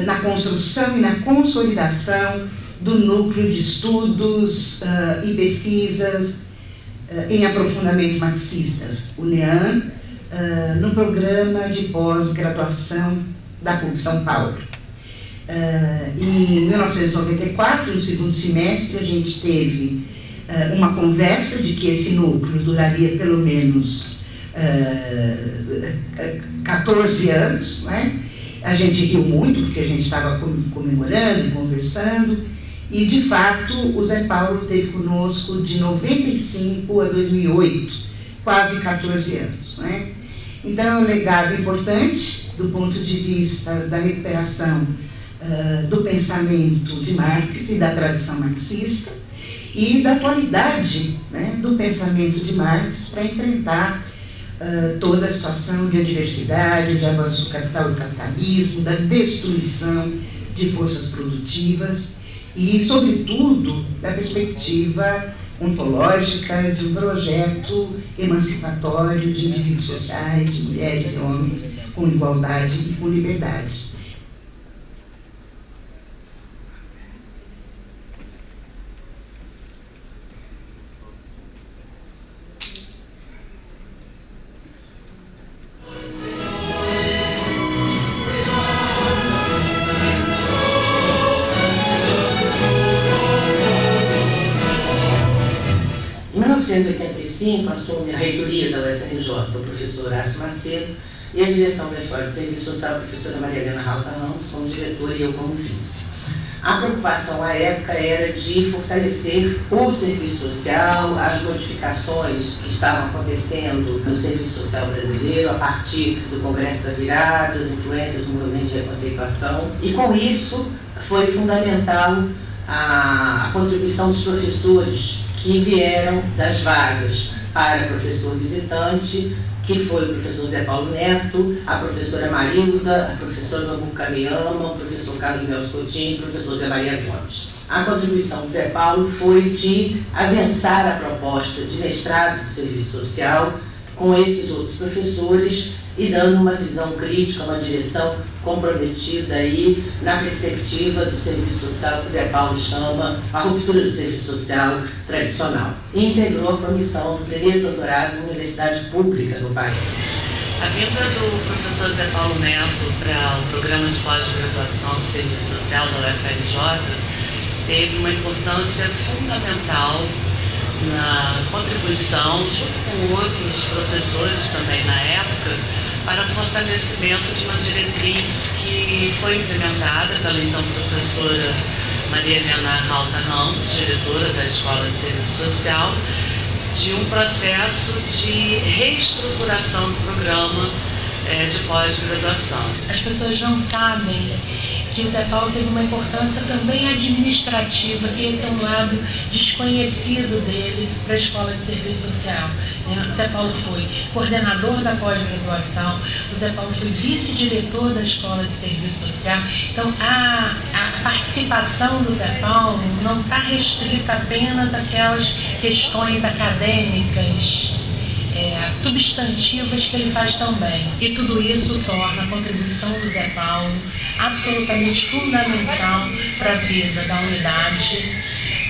na construção e na consolidação do núcleo de estudos e pesquisas em aprofundamento marxistas, o NEAM, no programa de pós-graduação da PUC São Paulo. Em 1994, no segundo semestre, a gente teve uma conversa de que esse núcleo duraria pelo menos 14 anos, né? A gente riu muito porque a gente estava comemorando e conversando, e de fato o Zé Paulo esteve conosco de 95 a 2008, quase 14 anos, né? Então é um legado importante do ponto de vista da recuperação do pensamento de Marx e da tradição marxista, e da qualidade, né, do pensamento de Marx para enfrentar toda a situação de adversidade, de avanço do capital e do capitalismo, da destruição de forças produtivas e, sobretudo, da perspectiva ontológica de um projeto emancipatório de indivíduos sociais, de mulheres e homens com igualdade e com liberdade. Em 1985, assume a reitoria da UFRJ o professor Horácio Macedo e a direção da Escola de Serviço Social a professora Maria Helena Rauta Ramos como diretora e eu como vice. A preocupação à época era de fortalecer o serviço social, as modificações que estavam acontecendo no serviço social brasileiro a partir do Congresso da Virada, as influências do movimento de reconceituação, e com isso foi fundamental a contribuição dos professores que vieram das vagas para professor visitante, que foi o professor Zé Paulo Neto, a professora Marilda, a professora Mabu Kameyama, o professor Carlos Nelson Coutinho e o professor Zé Maria Gomes. A contribuição do Zé Paulo foi de adensar a proposta de mestrado do serviço social com esses outros professores e dando uma visão crítica, uma direção comprometida aí na perspectiva do serviço social que o Zé Paulo chama a ruptura do serviço social tradicional. E integrou a comissão do primeiro doutorado na universidade pública no país. A vinda do professor Zé Paulo Neto para o programa de pós-graduação do serviço social da UFRJ teve uma importância fundamental na contribuição, junto com outros professores também na época, para fortalecimento de uma diretriz que foi implementada pela então professora Maria Helena Halta Ramos, diretora da Escola de Serviço Social, de um processo de reestruturação do programa de pós-graduação. As pessoas não sabem que o Zé Paulo teve uma importância também administrativa, que esse é um lado desconhecido dele para a Escola de Serviço Social. O Zé Paulo foi coordenador da pós-graduação, o Zé Paulo foi vice-diretor da Escola de Serviço Social. Então, a participação do Zé Paulo não está restrita apenas àquelas questões acadêmicas, substantivas que ele faz também. E tudo isso torna a contribuição do Zé Paulo absolutamente fundamental para a vida da unidade,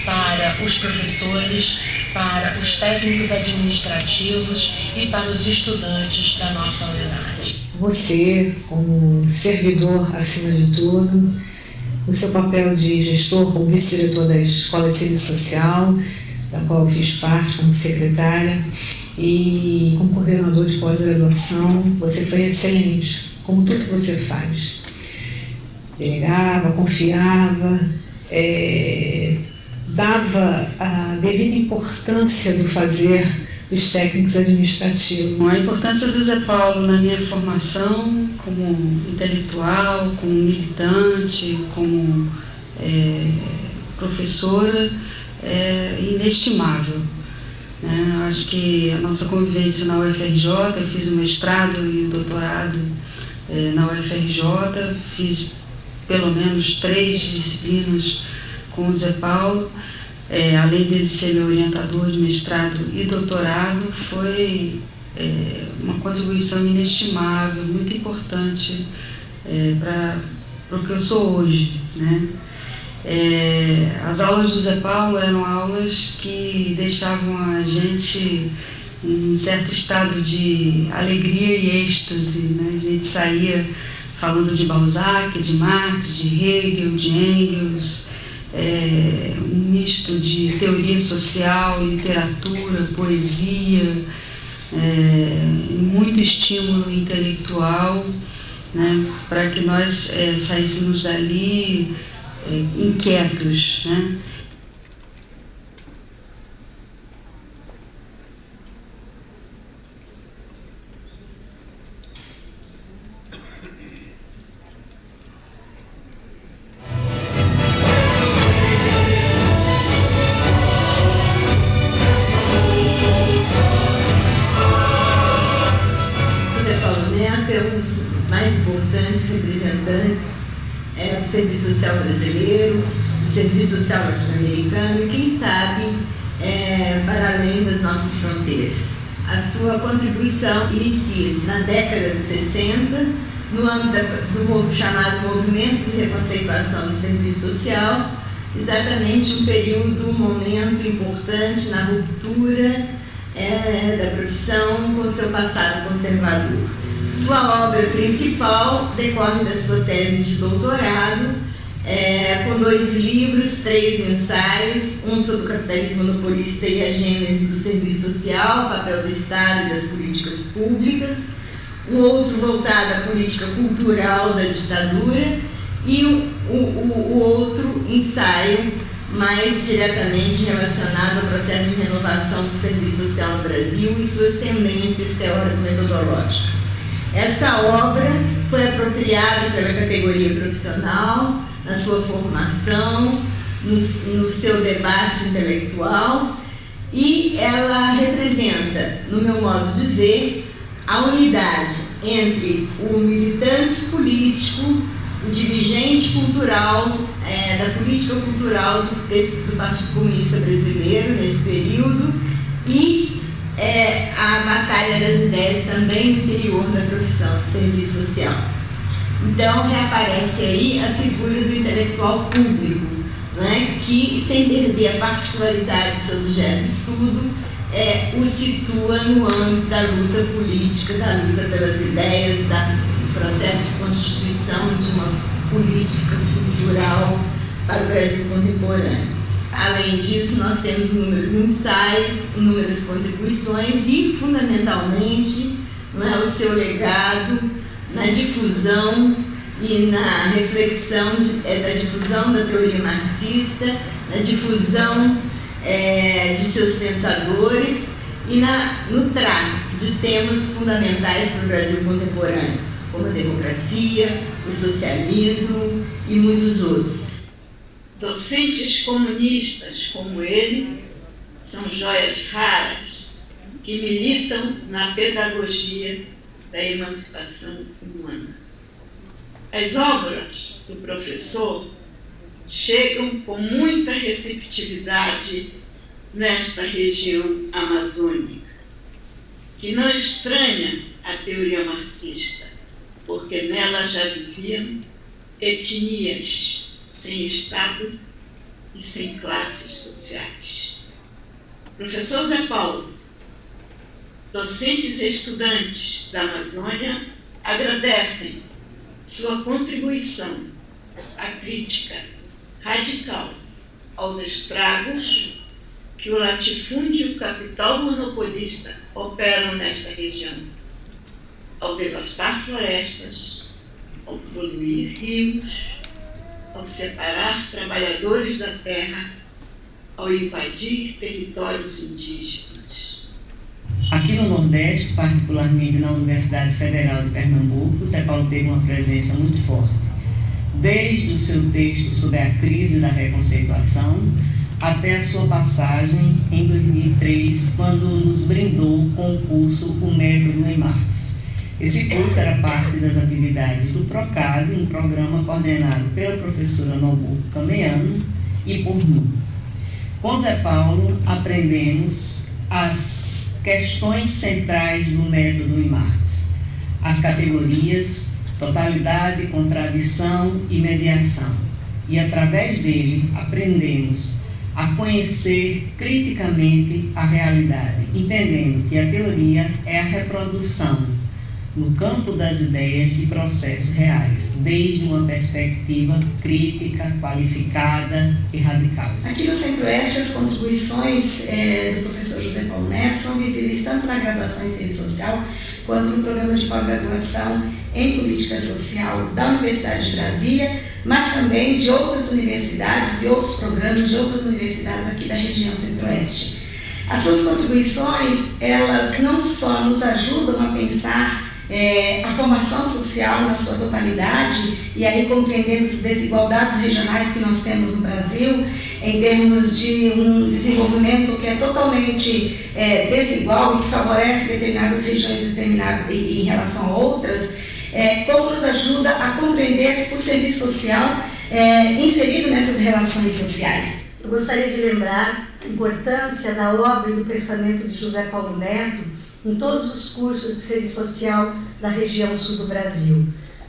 para os professores, para os técnicos administrativos e para os estudantes da nossa unidade. Você, como servidor acima de tudo, o seu papel de gestor como vice-diretor da Escola de Serviço Social, da qual eu fiz parte como secretária, e como coordenador de pós-graduação, você foi excelente, como tudo que você faz. Delegava, confiava, dava a devida importância do fazer dos técnicos administrativos. A importância do Zé Paulo na minha formação como intelectual, como militante, como professora, é inestimável. Eu acho que a nossa convivência na UFRJ, eu fiz o mestrado e o doutorado na UFRJ, fiz pelo menos 3 disciplinas com o Zé Paulo, além dele ser meu orientador de mestrado e doutorado, foi uma contribuição inestimável, muito importante para o que eu sou hoje, né? As aulas do Zé Paulo eram aulas que deixavam a gente em um certo estado de alegria e êxtase, né? A gente saía falando de Balzac, de Marx, de Hegel, de Engels, um misto de teoria social, literatura, poesia, muito estímulo intelectual, né? Para que nós saíssemos dali inquietos, né? O Zé Paulo Neto é um dos mais importantes representantes do Serviço Social brasileiro, do Serviço Social latino-americano e, quem sabe, para além das nossas fronteiras. A sua contribuição inicia-se na década de 60, no âmbito do chamado Movimento de Reconceituação do Serviço Social, exatamente um período, um momento importante na ruptura da profissão com seu passado conservador. Sua obra principal decorre da sua tese de doutorado, com 2 livros, 3 ensaios, um sobre o capitalismo monopolista e a gênese do serviço social, o papel do Estado e das políticas públicas, um outro voltado à política cultural da ditadura e o outro ensaio mais diretamente relacionado ao processo de renovação do serviço social no Brasil e suas tendências teórico-metodológicas. Essa obra foi apropriada pela categoria profissional, na sua formação, no seu debate intelectual, e ela representa, no meu modo de ver, a unidade entre o militante político, o dirigente cultural, da política cultural do Partido Comunista Brasileiro nesse período e a batalha das ideias também no interior da profissão de serviço social. Então, reaparece aí a figura do intelectual público, né, que, sem perder a particularidade do seu objeto de estudo, o situa no âmbito da luta política, da luta pelas ideias, do processo de constituição de uma política cultural para o Brasil contemporâneo. Além disso, nós temos inúmeros ensaios, inúmeras contribuições e, fundamentalmente, o seu legado na difusão e na reflexão da difusão da teoria marxista, na difusão de seus pensadores e no trato de temas fundamentais para o Brasil contemporâneo, como a democracia, o socialismo e muitos outros. Docentes comunistas como ele são joias raras que militam na pedagogia da emancipação humana. As obras do professor chegam com muita receptividade nesta região amazônica, que não estranha a teoria marxista, porque nela já viviam etnias sem Estado e sem classes sociais. Professor Zé Paulo, docentes e estudantes da Amazônia agradecem sua contribuição à crítica radical aos estragos que o latifúndio e o capital monopolista operam nesta região, ao devastar florestas, ao poluir rios, ao separar trabalhadores da terra, ao invadir territórios indígenas. Aqui no Nordeste, particularmente na Universidade Federal de Pernambuco, Zé Paulo teve uma presença muito forte. Desde o seu texto sobre a crise da reconceituação até a sua passagem em 2003, quando nos brindou com o curso O Método em Marx. Esse curso era parte das atividades do PROCAD, um programa coordenado pela professora Nobu Cameiano e por mim. Com Zé Paulo, aprendemos as questões centrais do método em Marx, as categorias totalidade, contradição e mediação. E, através dele, aprendemos a conhecer criticamente a realidade, entendendo que a teoria é a reprodução no campo das ideias de processos reais, desde uma perspectiva crítica, qualificada e radical. Aqui no Centro-Oeste, as contribuições do professor José Paulo Neto são visíveis tanto na graduação em Ciência Social, quanto no programa de pós-graduação em Política Social da Universidade de Brasília, mas também de outras universidades e outros programas de outras universidades aqui da região Centro-Oeste. As suas contribuições, elas não só nos ajudam a pensar a formação social na sua totalidade, e aí compreendendo as desigualdades regionais que nós temos no Brasil, em termos de um desenvolvimento que é totalmente desigual e que favorece determinadas regiões em relação a outras, como nos ajuda a compreender o serviço social inserido nessas relações sociais. Eu gostaria de lembrar a importância da obra e do pensamento de José Paulo Neto em todos os cursos de serviço social da região sul do Brasil,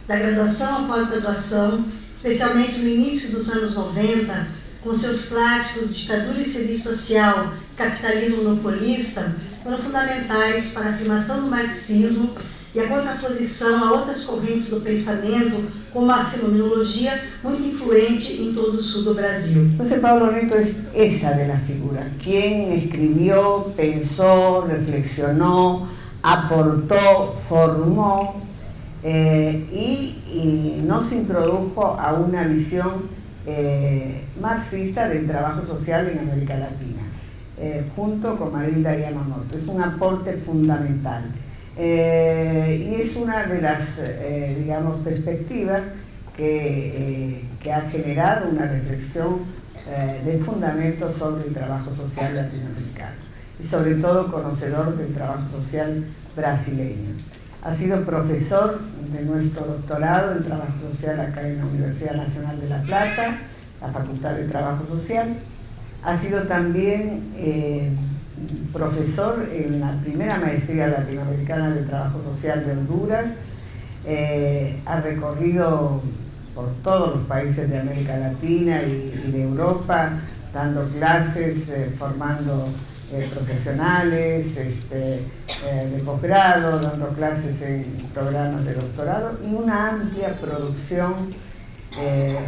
da graduação à pós-graduação, especialmente no início dos anos 90, com seus clássicos Ditadura e Serviço Social, Capitalismo Monopolista, foram fundamentais para a afirmação do marxismo e a contraposição a outras correntes do pensamento, como a fenomenologia, muito influente em todo o sul do Brasil. José Paulo Neto es esa de la figura, quien escribió, pensó, reflexionó, aportó, formó y nos introdujo a una visión marxista del trabajo social en América Latina, junto con Marilda Yamamoto. Es un aporte fundamental. Y es una de las, perspectivas que ha generado una reflexión del fundamento sobre el trabajo social latinoamericano y sobre todo conocedor del trabajo social brasileño. Ha sido profesor de nuestro doctorado en trabajo social acá en la Universidad Nacional de La Plata, la Facultad de Trabajo Social. Ha sido también profesor en la primera maestría latinoamericana de trabajo social de Honduras, ha recorrido por todos los países de América Latina y de Europa, dando clases, formando profesionales de posgrado, dando clases en programas de doctorado y una amplia producción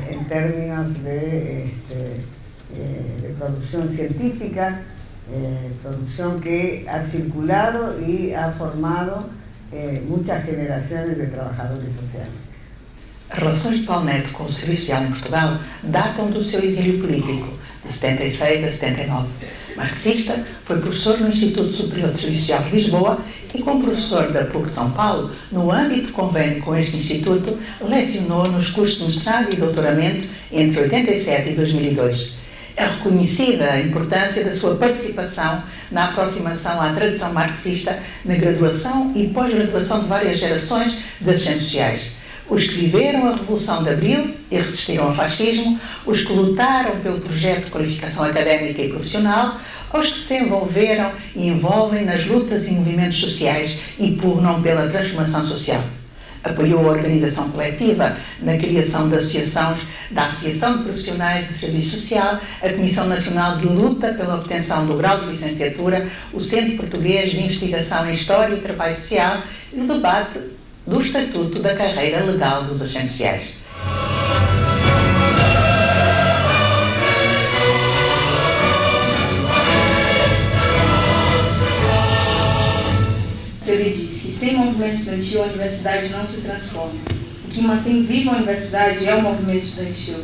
en términos de de producción científica, producción que ha circulado y ha formado muchas generaciones de trabajadores sociales. As relações de Paulo Neto com o Serviço Social em Portugal datam do seu exílio político, de 76 a 79. Marxista, foi professor no Instituto Superior de Serviço Social de Lisboa e, como professor da PUC de São Paulo, no âmbito de convênio com este instituto, lecionou nos cursos de mestrado e doutoramento entre 87 e 2002. É reconhecida a importância da sua participação na aproximação à tradição marxista na graduação e pós-graduação de várias gerações de assistentes sociais. Os que viveram a Revolução de Abril e resistiram ao fascismo, os que lutaram pelo projeto de qualificação académica e profissional, os que se envolveram e envolvem nas lutas e movimentos sociais e pugnam pela transformação social. Apoiou a organização coletiva na criação da Associação de Profissionais de Serviço Social, a Comissão Nacional de Luta pela Obtenção do Grau de Licenciatura, o Centro Português de Investigação em História e Trabalho Social e o debate do Estatuto da Carreira Legal dos Assistentes Sociais. Ele diz que sem movimento estudantil a universidade não se transforma. O que mantém viva a universidade é o movimento estudantil.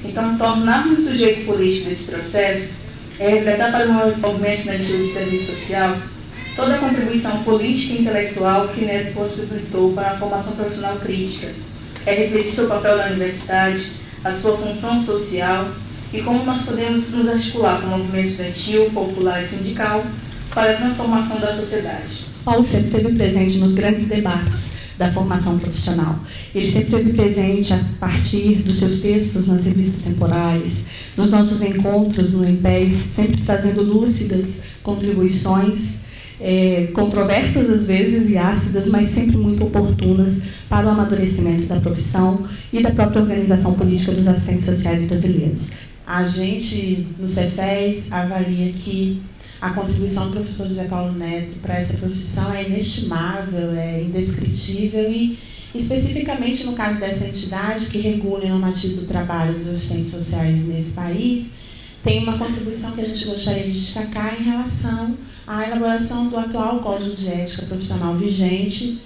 Então, tornar um sujeito político desse processo é resgatar para o movimento estudantil de serviço social toda a contribuição política e intelectual que Neto possibilitou para a formação profissional crítica. É refletir seu papel na universidade, a sua função social e como nós podemos nos articular com o movimento estudantil, popular e sindical para a transformação da sociedade. Paulo sempre esteve presente nos grandes debates da formação profissional. Ele sempre esteve presente a partir dos seus textos nas revistas temporais, nos nossos encontros no IMPES, sempre trazendo lúcidas contribuições, controversas às vezes e ácidas, mas sempre muito oportunas para o amadurecimento da profissão e da própria organização política dos assistentes sociais brasileiros. A gente, no Cefes, avalia que a contribuição do professor José Paulo Neto para essa profissão é inestimável, é indescritível e, especificamente no caso dessa entidade que regula e normatiza o trabalho dos assistentes sociais nesse país, tem uma contribuição que a gente gostaria de destacar em relação à elaboração do atual Código de Ética Profissional vigente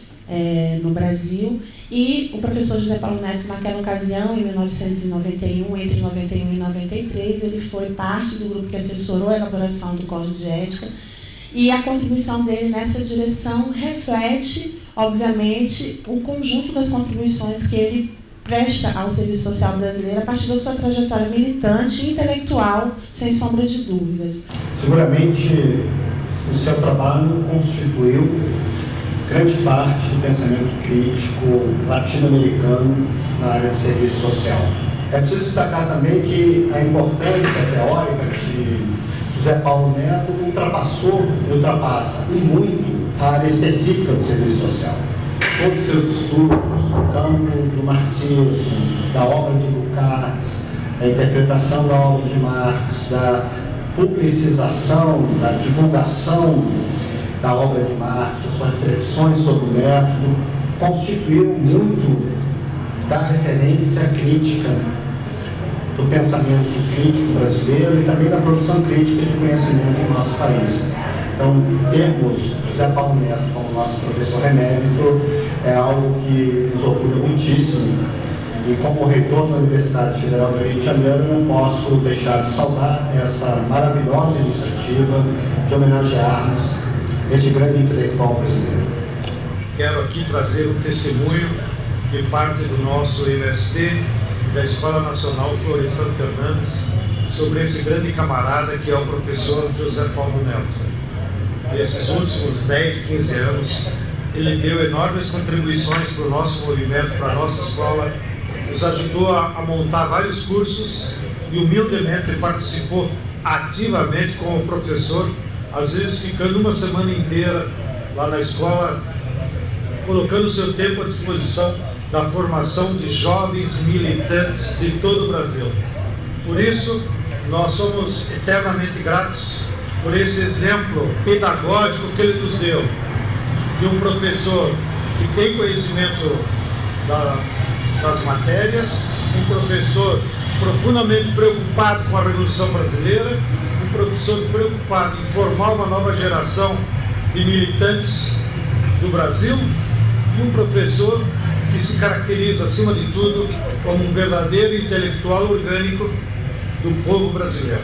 no Brasil. E o professor José Paulo Neto, naquela ocasião, em 1991, entre 91 e 93, ele foi parte do grupo que assessorou a elaboração do Código de Ética, e a contribuição dele nessa direção reflete, obviamente, o conjunto das contribuições que ele presta ao serviço social brasileiro a partir da sua trajetória militante e intelectual, sem sombra de dúvidas. Seguramente, o seu trabalho constituiu grande parte do pensamento crítico latino-americano na área de serviço social. É preciso destacar também que a importância teórica de José Paulo Neto ultrapassa e muito a área específica do serviço social. Todos os seus estudos no campo do marxismo, da obra de Lukács, da interpretação da obra de Marx, da publicização, da divulgação da obra de Marx, as suas reflexões sobre o método, constituíram muito da referência crítica do pensamento crítico brasileiro e também da produção crítica de conhecimento em nosso país. Então, termos José Paulo Neto como nosso professor emérito é algo que nos orgulha muitíssimo. E como reitor da Universidade Federal do Rio de Janeiro, não posso deixar de saudar essa maravilhosa iniciativa de homenagearmos este grande intelectual brasileiro. Quero aqui trazer um testemunho de parte do nosso MST e da Escola Nacional Florestan Fernandes sobre esse grande camarada que é o professor José Paulo Neto. Nesses últimos 10, 15 anos, ele deu enormes contribuições para o nosso movimento, para a nossa escola, nos ajudou a montar vários cursos e humildemente participou ativamente como professor, às vezes ficando uma semana inteira lá na escola, colocando o seu tempo à disposição da formação de jovens militantes de todo o Brasil. Por isso, nós somos eternamente gratos por esse exemplo pedagógico que ele nos deu, de um professor que tem conhecimento das matérias, um professor profundamente preocupado com a Revolução Brasileira, um professor preocupado em formar uma nova geração de militantes do Brasil e um professor que se caracteriza, acima de tudo, como um verdadeiro intelectual orgânico do povo brasileiro.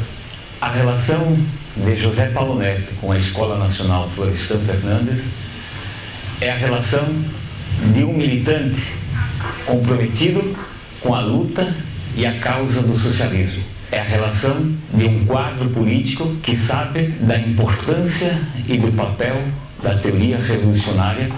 A relação de José Paulo Neto com a Escola Nacional Florestan Fernandes é a relação de um militante comprometido com a luta e a causa do socialismo. É a relação de um quadro político que sabe da importância e do papel da teoria revolucionária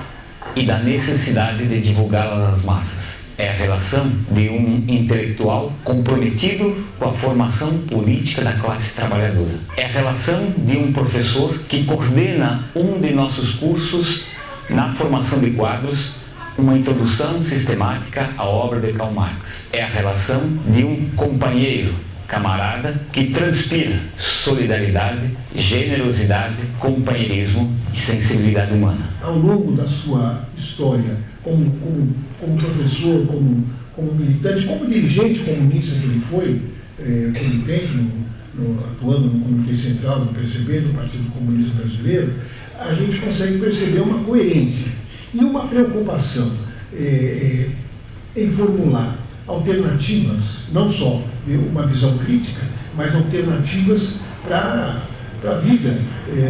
e da necessidade de divulgá-la às massas. É a relação de um intelectual comprometido com a formação política da classe trabalhadora. É a relação de um professor que coordena um de nossos cursos na formação de quadros, uma introdução sistemática à obra de Karl Marx. É a relação de um companheiro, camarada, que transpira solidariedade, generosidade, companheirismo e sensibilidade humana. Ao longo da sua história, como professor, como militante, como dirigente comunista que ele foi, por um tempo, atuando no Comitê Central do PCB, do Partido Comunista Brasileiro, a gente consegue perceber uma coerência e uma preocupação em formular alternativas, não só uma visão crítica, mas alternativas para a vida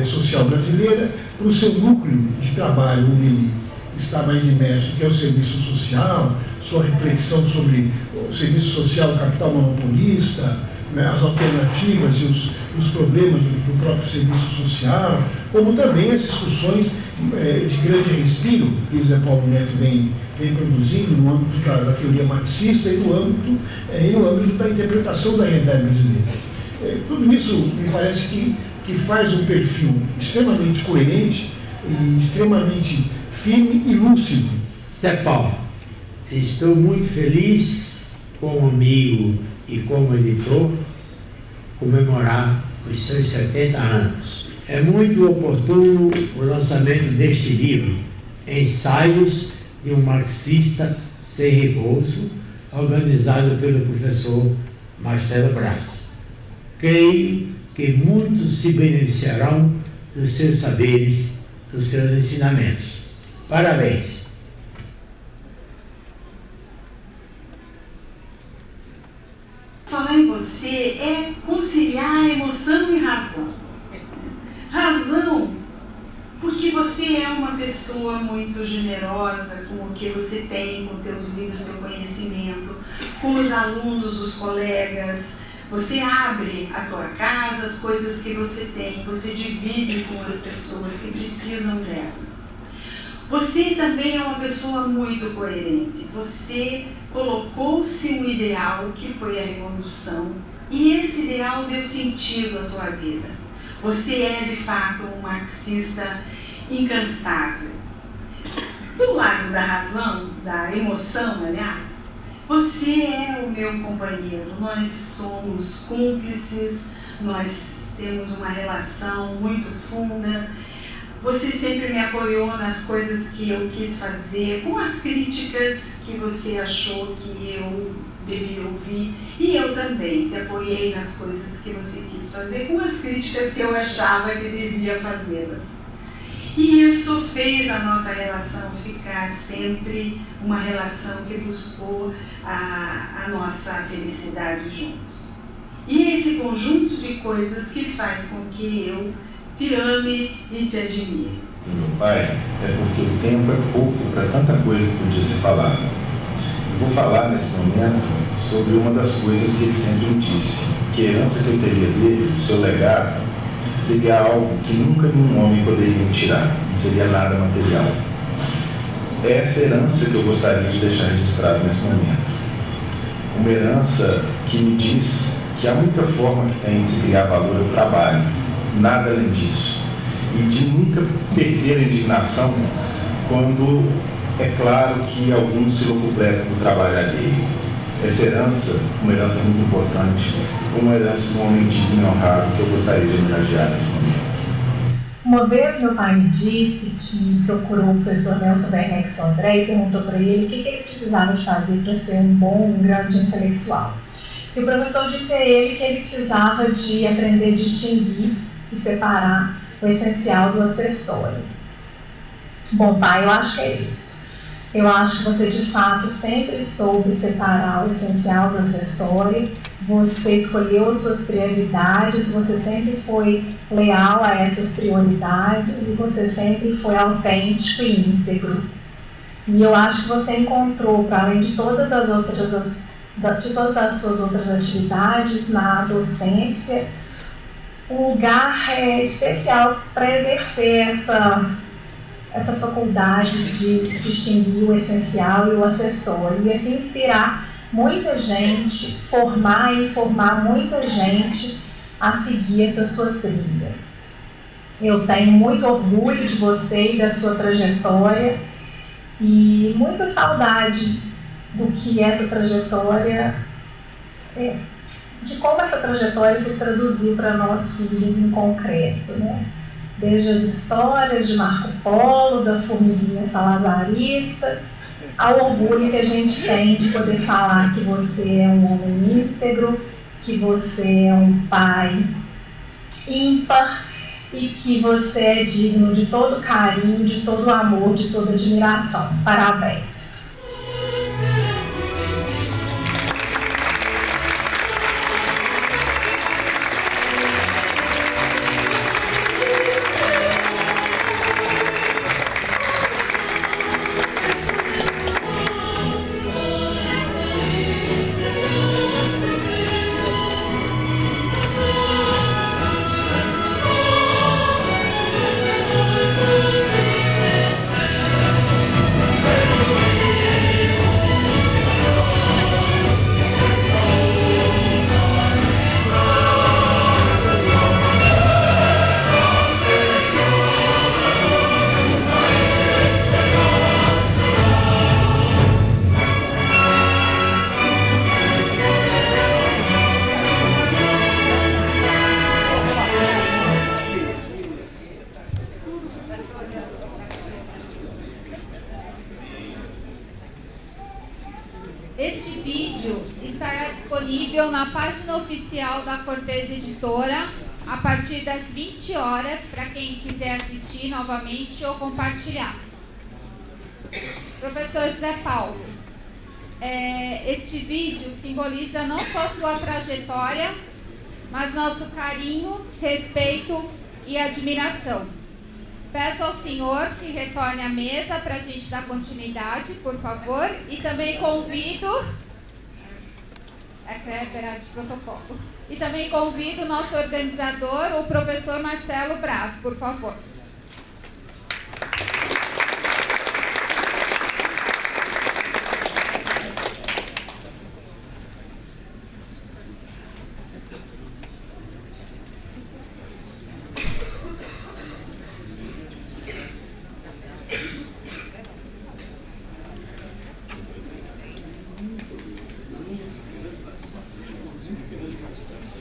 social brasileira, para o seu núcleo de trabalho, onde ele está mais imerso, que é o serviço social, sua reflexão sobre o serviço social, o capital monopolista, né, as alternativas e os problemas do próprio serviço social, como também as discussões de grande respiro que José Paulo Neto vem produzindo no âmbito da teoria marxista e no âmbito da interpretação da realidade brasileira. Tudo isso me parece que faz um perfil extremamente coerente e extremamente firme e lúcido. Zé Paulo, estou muito feliz como amigo e como editor comemorar os seus 70 anos. É muito oportuno o lançamento deste livro, Ensaios de um Marxista Sem Repouso, organizado pelo professor Marcelo Braz. Creio que muitos se beneficiarão dos seus saberes, dos seus ensinamentos. Parabéns! Falar em você é conciliar emoção e razão. Razão, porque você é uma pessoa muito generosa com o que você tem, com teus livros, teu conhecimento, com os alunos, os colegas. Você abre a tua casa, as coisas que você tem, você divide com as pessoas que precisam delas. Você também é uma pessoa muito coerente. Você colocou-se um ideal que foi a revolução e esse ideal deu sentido à tua vida. Você é, de fato, um marxista incansável. Do lado da razão, da emoção, aliás, você é o meu companheiro. Nós somos cúmplices, nós temos uma relação muito funda. Você sempre me apoiou nas coisas que eu quis fazer, com as críticas que você achou que eu devia ouvir. E eu também te apoiei nas coisas que você quis fazer, com as críticas que eu achava que devia fazê-las. E isso fez a nossa relação ficar sempre uma relação que buscou a nossa felicidade juntos. E esse conjunto de coisas que faz com que eu te ame e te admire. Meu pai, é porque o tempo é pouco para tanta coisa que podia ser falada. Eu vou falar nesse momento sobre uma das coisas que ele sempre me disse, que a herança que eu teria dele, o seu legado, seria algo que nunca nenhum homem poderia me tirar, não seria nada material. É essa herança que eu gostaria de deixar registrado nesse momento. Uma herança que me diz que a única forma que tem de se criar valor é o trabalho, nada além disso. E de nunca perder a indignação quando é claro que alguns se locupletam do trabalho alheio. Essa herança, uma herança muito importante, uma herança de um homem digno e honrado que eu gostaria de homenagear nesse momento. Uma vez meu pai me disse que procurou o professor Nelson Werneck Sodré e perguntou para ele o que ele precisava de fazer para ser um grande intelectual. E o professor disse a ele que ele precisava de aprender a distinguir e separar o essencial do acessório. Bom, pai, eu acho que é isso. Eu acho que você, de fato, sempre soube separar o essencial do acessório. Você escolheu as suas prioridades, você sempre foi leal a essas prioridades e você sempre foi autêntico e íntegro. E eu acho que você encontrou, para além de todas as suas outras atividades na docência, um lugar especial para exercer essa faculdade de distinguir o essencial e o acessório e assim inspirar muita gente, formar e informar muita gente a seguir essa sua trilha. Eu tenho muito orgulho de você e da sua trajetória e muita saudade do que essa trajetória, de como essa trajetória se traduziu para nós filhos em concreto, né? Desde as histórias de Marco Polo, da formiguinha salazarista, ao orgulho que a gente tem de poder falar que você é um homem íntegro, que você é um pai ímpar e que você é digno de todo carinho, de todo amor, de toda admiração. Parabéns! Este vídeo estará disponível na página oficial da Cortez Editora a partir das 20 horas para quem quiser assistir novamente ou compartilhar. Professor José Paulo, este vídeo simboliza não só sua trajetória, mas nosso carinho, respeito e admiração. Peço ao senhor que retorne à mesa para a gente dar continuidade, por favor, e também convido... de protocolo. E também convido o nosso organizador, o professor Marcelo Braz, por favor.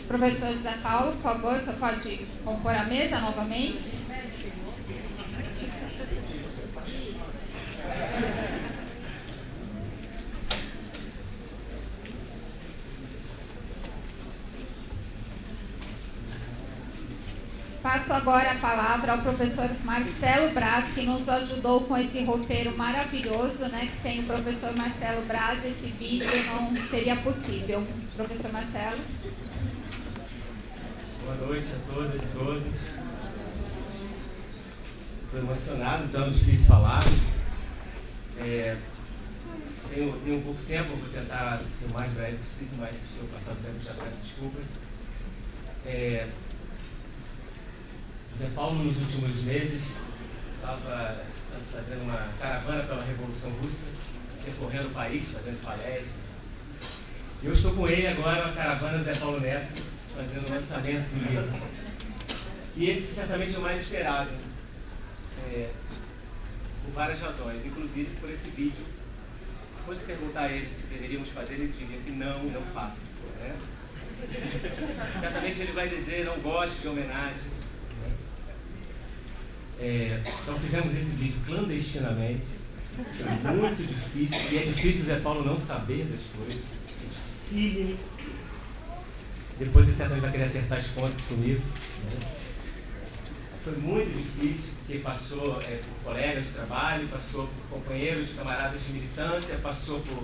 Professor José Paulo, por favor, você pode compor a mesa novamente? Passo agora a palavra ao professor Marcelo Braz, que nos ajudou com esse roteiro maravilhoso, né? Que sem o professor Marcelo Braz esse vídeo não seria possível. Professor Marcelo. Boa noite a todas e todos. Estou emocionado, então é difícil falar. Tenho pouco tempo, vou tentar ser o mais breve possível, mas se eu passar do tempo já peço desculpas. José Paulo, nos últimos meses, estava fazendo uma caravana pela Revolução Russa, percorrendo o país, fazendo palestras. E eu estou com ele agora, a caravana Zé Paulo Neto, fazendo o lançamento do livro. E esse certamente é o mais esperado, por várias razões, inclusive por esse vídeo. Se fosse perguntar a ele se deveríamos fazer, ele diria que não faço. Né? Certamente ele vai dizer, não gosto de homenagens. Então fizemos esse vídeo clandestinamente, foi muito difícil, e é difícil o Zé Paulo não saber das coisas, é dificílimo. Depois ele certamente vai querer acertar as contas comigo. Né? Foi muito difícil, porque passou por colegas de trabalho, passou por companheiros, camaradas de militância, passou por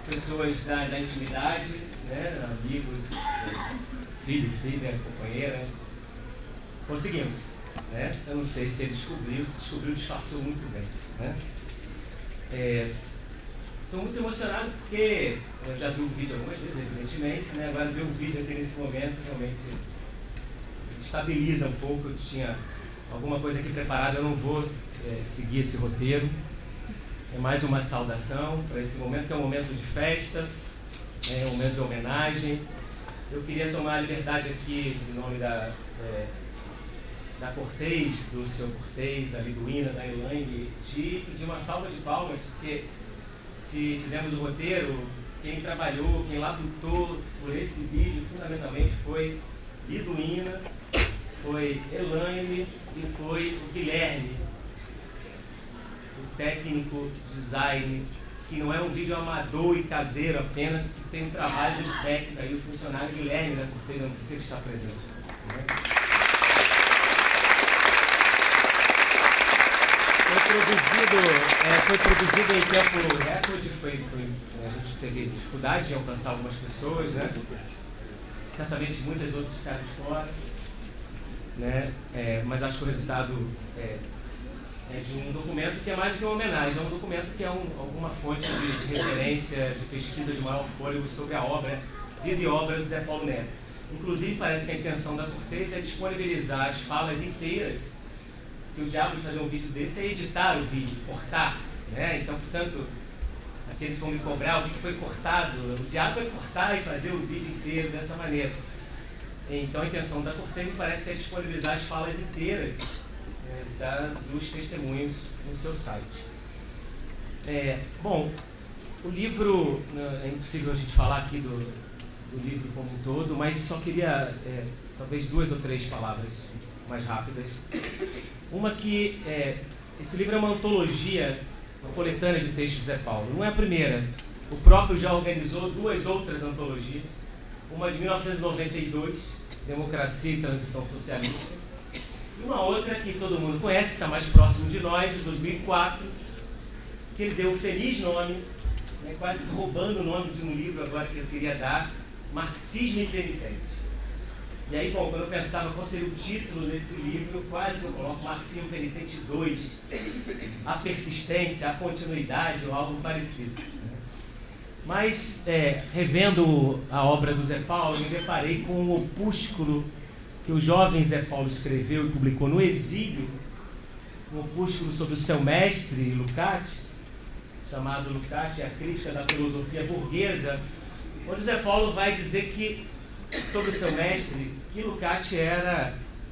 pessoas da intimidade, né? Amigos, filho, filha, companheira. Conseguimos. Né? Eu não sei se ele descobriu, disfarçou muito bem. Né? Estou muito emocionado porque eu já vi o vídeo algumas vezes, evidentemente, né? Agora ver o vídeo aqui nesse momento realmente estabiliza um pouco. Eu tinha alguma coisa aqui preparada, eu não vou seguir esse roteiro. É mais uma saudação para esse momento, que é um momento de festa, é um momento de homenagem. Eu queria tomar a liberdade aqui, em nome da Cortês, do Sr. Cortês, da Liduína, da Elaine, de pedir uma salva de palmas, porque se fizermos o roteiro, quem trabalhou, quem labutou por esse vídeo, fundamentalmente foi Liduína, foi Elaine e foi o Guilherme, o técnico design, que não é um vídeo amador e caseiro apenas, porque tem um trabalho de técnica aí, o funcionário Guilherme da Cortês, eu não sei se ele está presente. Né? Foi produzido em tempo recorde, a gente teve dificuldade em alcançar algumas pessoas, né? Certamente muitas outras ficaram de fora, né? Mas acho que o resultado é de um documento que é mais do que uma homenagem, é um documento que é alguma fonte de referência, de pesquisa de maior fôlego sobre a obra, vida e obra do Zé Paulo Neto. Inclusive, parece que a intenção da Cortês é disponibilizar as falas inteiras, que o diabo de fazer um vídeo desse é editar o vídeo, cortar, né? Então, portanto, aqueles que vão me cobrar o que foi cortado, o diabo é cortar e fazer o vídeo inteiro dessa maneira. Então, a intenção da Cortês me parece que é disponibilizar as falas inteiras dos testemunhos no seu site. Bom, o livro, é impossível a gente falar aqui do livro como um todo, mas só queria, talvez 2 ou 3 palavras mais rápidas. Uma que esse livro é uma antologia, uma coletânea de textos de Zé Paulo. Não é a primeira. O próprio já organizou 2 outras antologias. Uma de 1992, Democracia e Transição Socialista. E uma outra que todo mundo conhece, que está mais próximo de nós, de 2004, que ele deu o feliz nome, né, quase roubando o nome de um livro agora que eu queria dar, Marxismo Impenitente. E aí, bom, quando eu pensava qual seria o título desse livro, quase que eu coloco Marxismo Impenitente 2, a persistência, a continuidade ou algo parecido. Mas, revendo a obra do Zé Paulo, me deparei com um opúsculo que o jovem Zé Paulo escreveu e publicou no exílio, um opúsculo sobre o seu mestre, Lukács, chamado Lukács, a crítica da filosofia burguesa, onde o Zé Paulo vai dizer que, sobre o seu mestre, que Lukács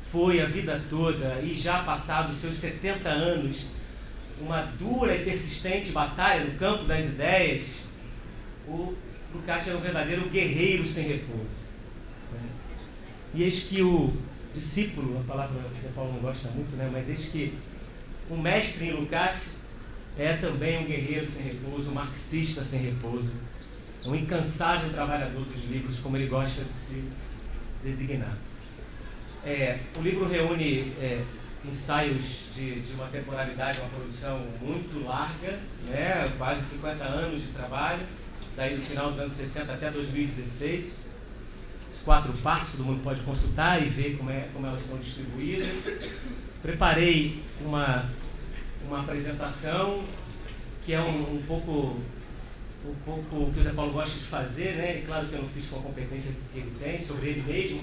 foi a vida toda e já passados seus 70 anos, uma dura e persistente batalha no campo das ideias. O Lukács era um verdadeiro guerreiro sem repouso. E eis que o discípulo, uma palavra que Zé Paulo não gosta muito, né? Mas eis que o mestre em Lukács é também um guerreiro sem repouso, um marxista sem repouso, um incansável trabalhador dos livros, como ele gosta de se designar. O livro reúne ensaios de uma temporalidade, uma produção muito larga, né? Quase 50 anos de trabalho, daí do final dos anos 60 até 2016. As 4 partes, todo mundo pode consultar e ver como elas são distribuídas. Preparei uma apresentação que é um pouco o que o Zé Paulo gosta de fazer, né? E claro que eu não fiz com a competência que ele tem, sobre ele mesmo,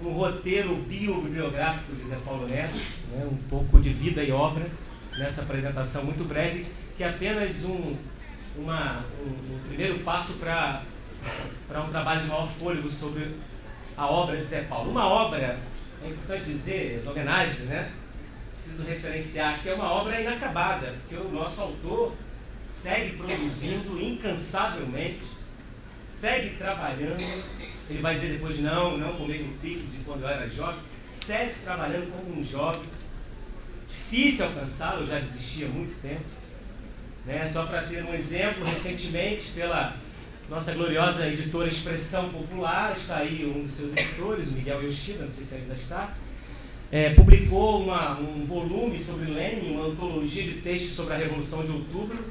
um roteiro biobibliográfico de Zé Paulo Neto, né? Um pouco de vida e obra nessa apresentação muito breve, que é apenas um primeiro passo para um trabalho de maior fôlego sobre a obra de Zé Paulo. Uma obra, é importante dizer, as homenagens, né? Preciso referenciar que é uma obra inacabada, porque o nosso autor segue produzindo incansavelmente, segue trabalhando. Ele vai dizer depois, não com o mesmo pique de quando eu era jovem, segue trabalhando como um jovem. Difícil alcançá-lo, eu já desisti há muito tempo. Né? Só para ter um exemplo, recentemente, pela nossa gloriosa editora Expressão Popular, está aí um dos seus editores, o Miguel Yoshida, não sei se ainda está, publicou um volume sobre Lenin, uma antologia de textos sobre a Revolução de Outubro,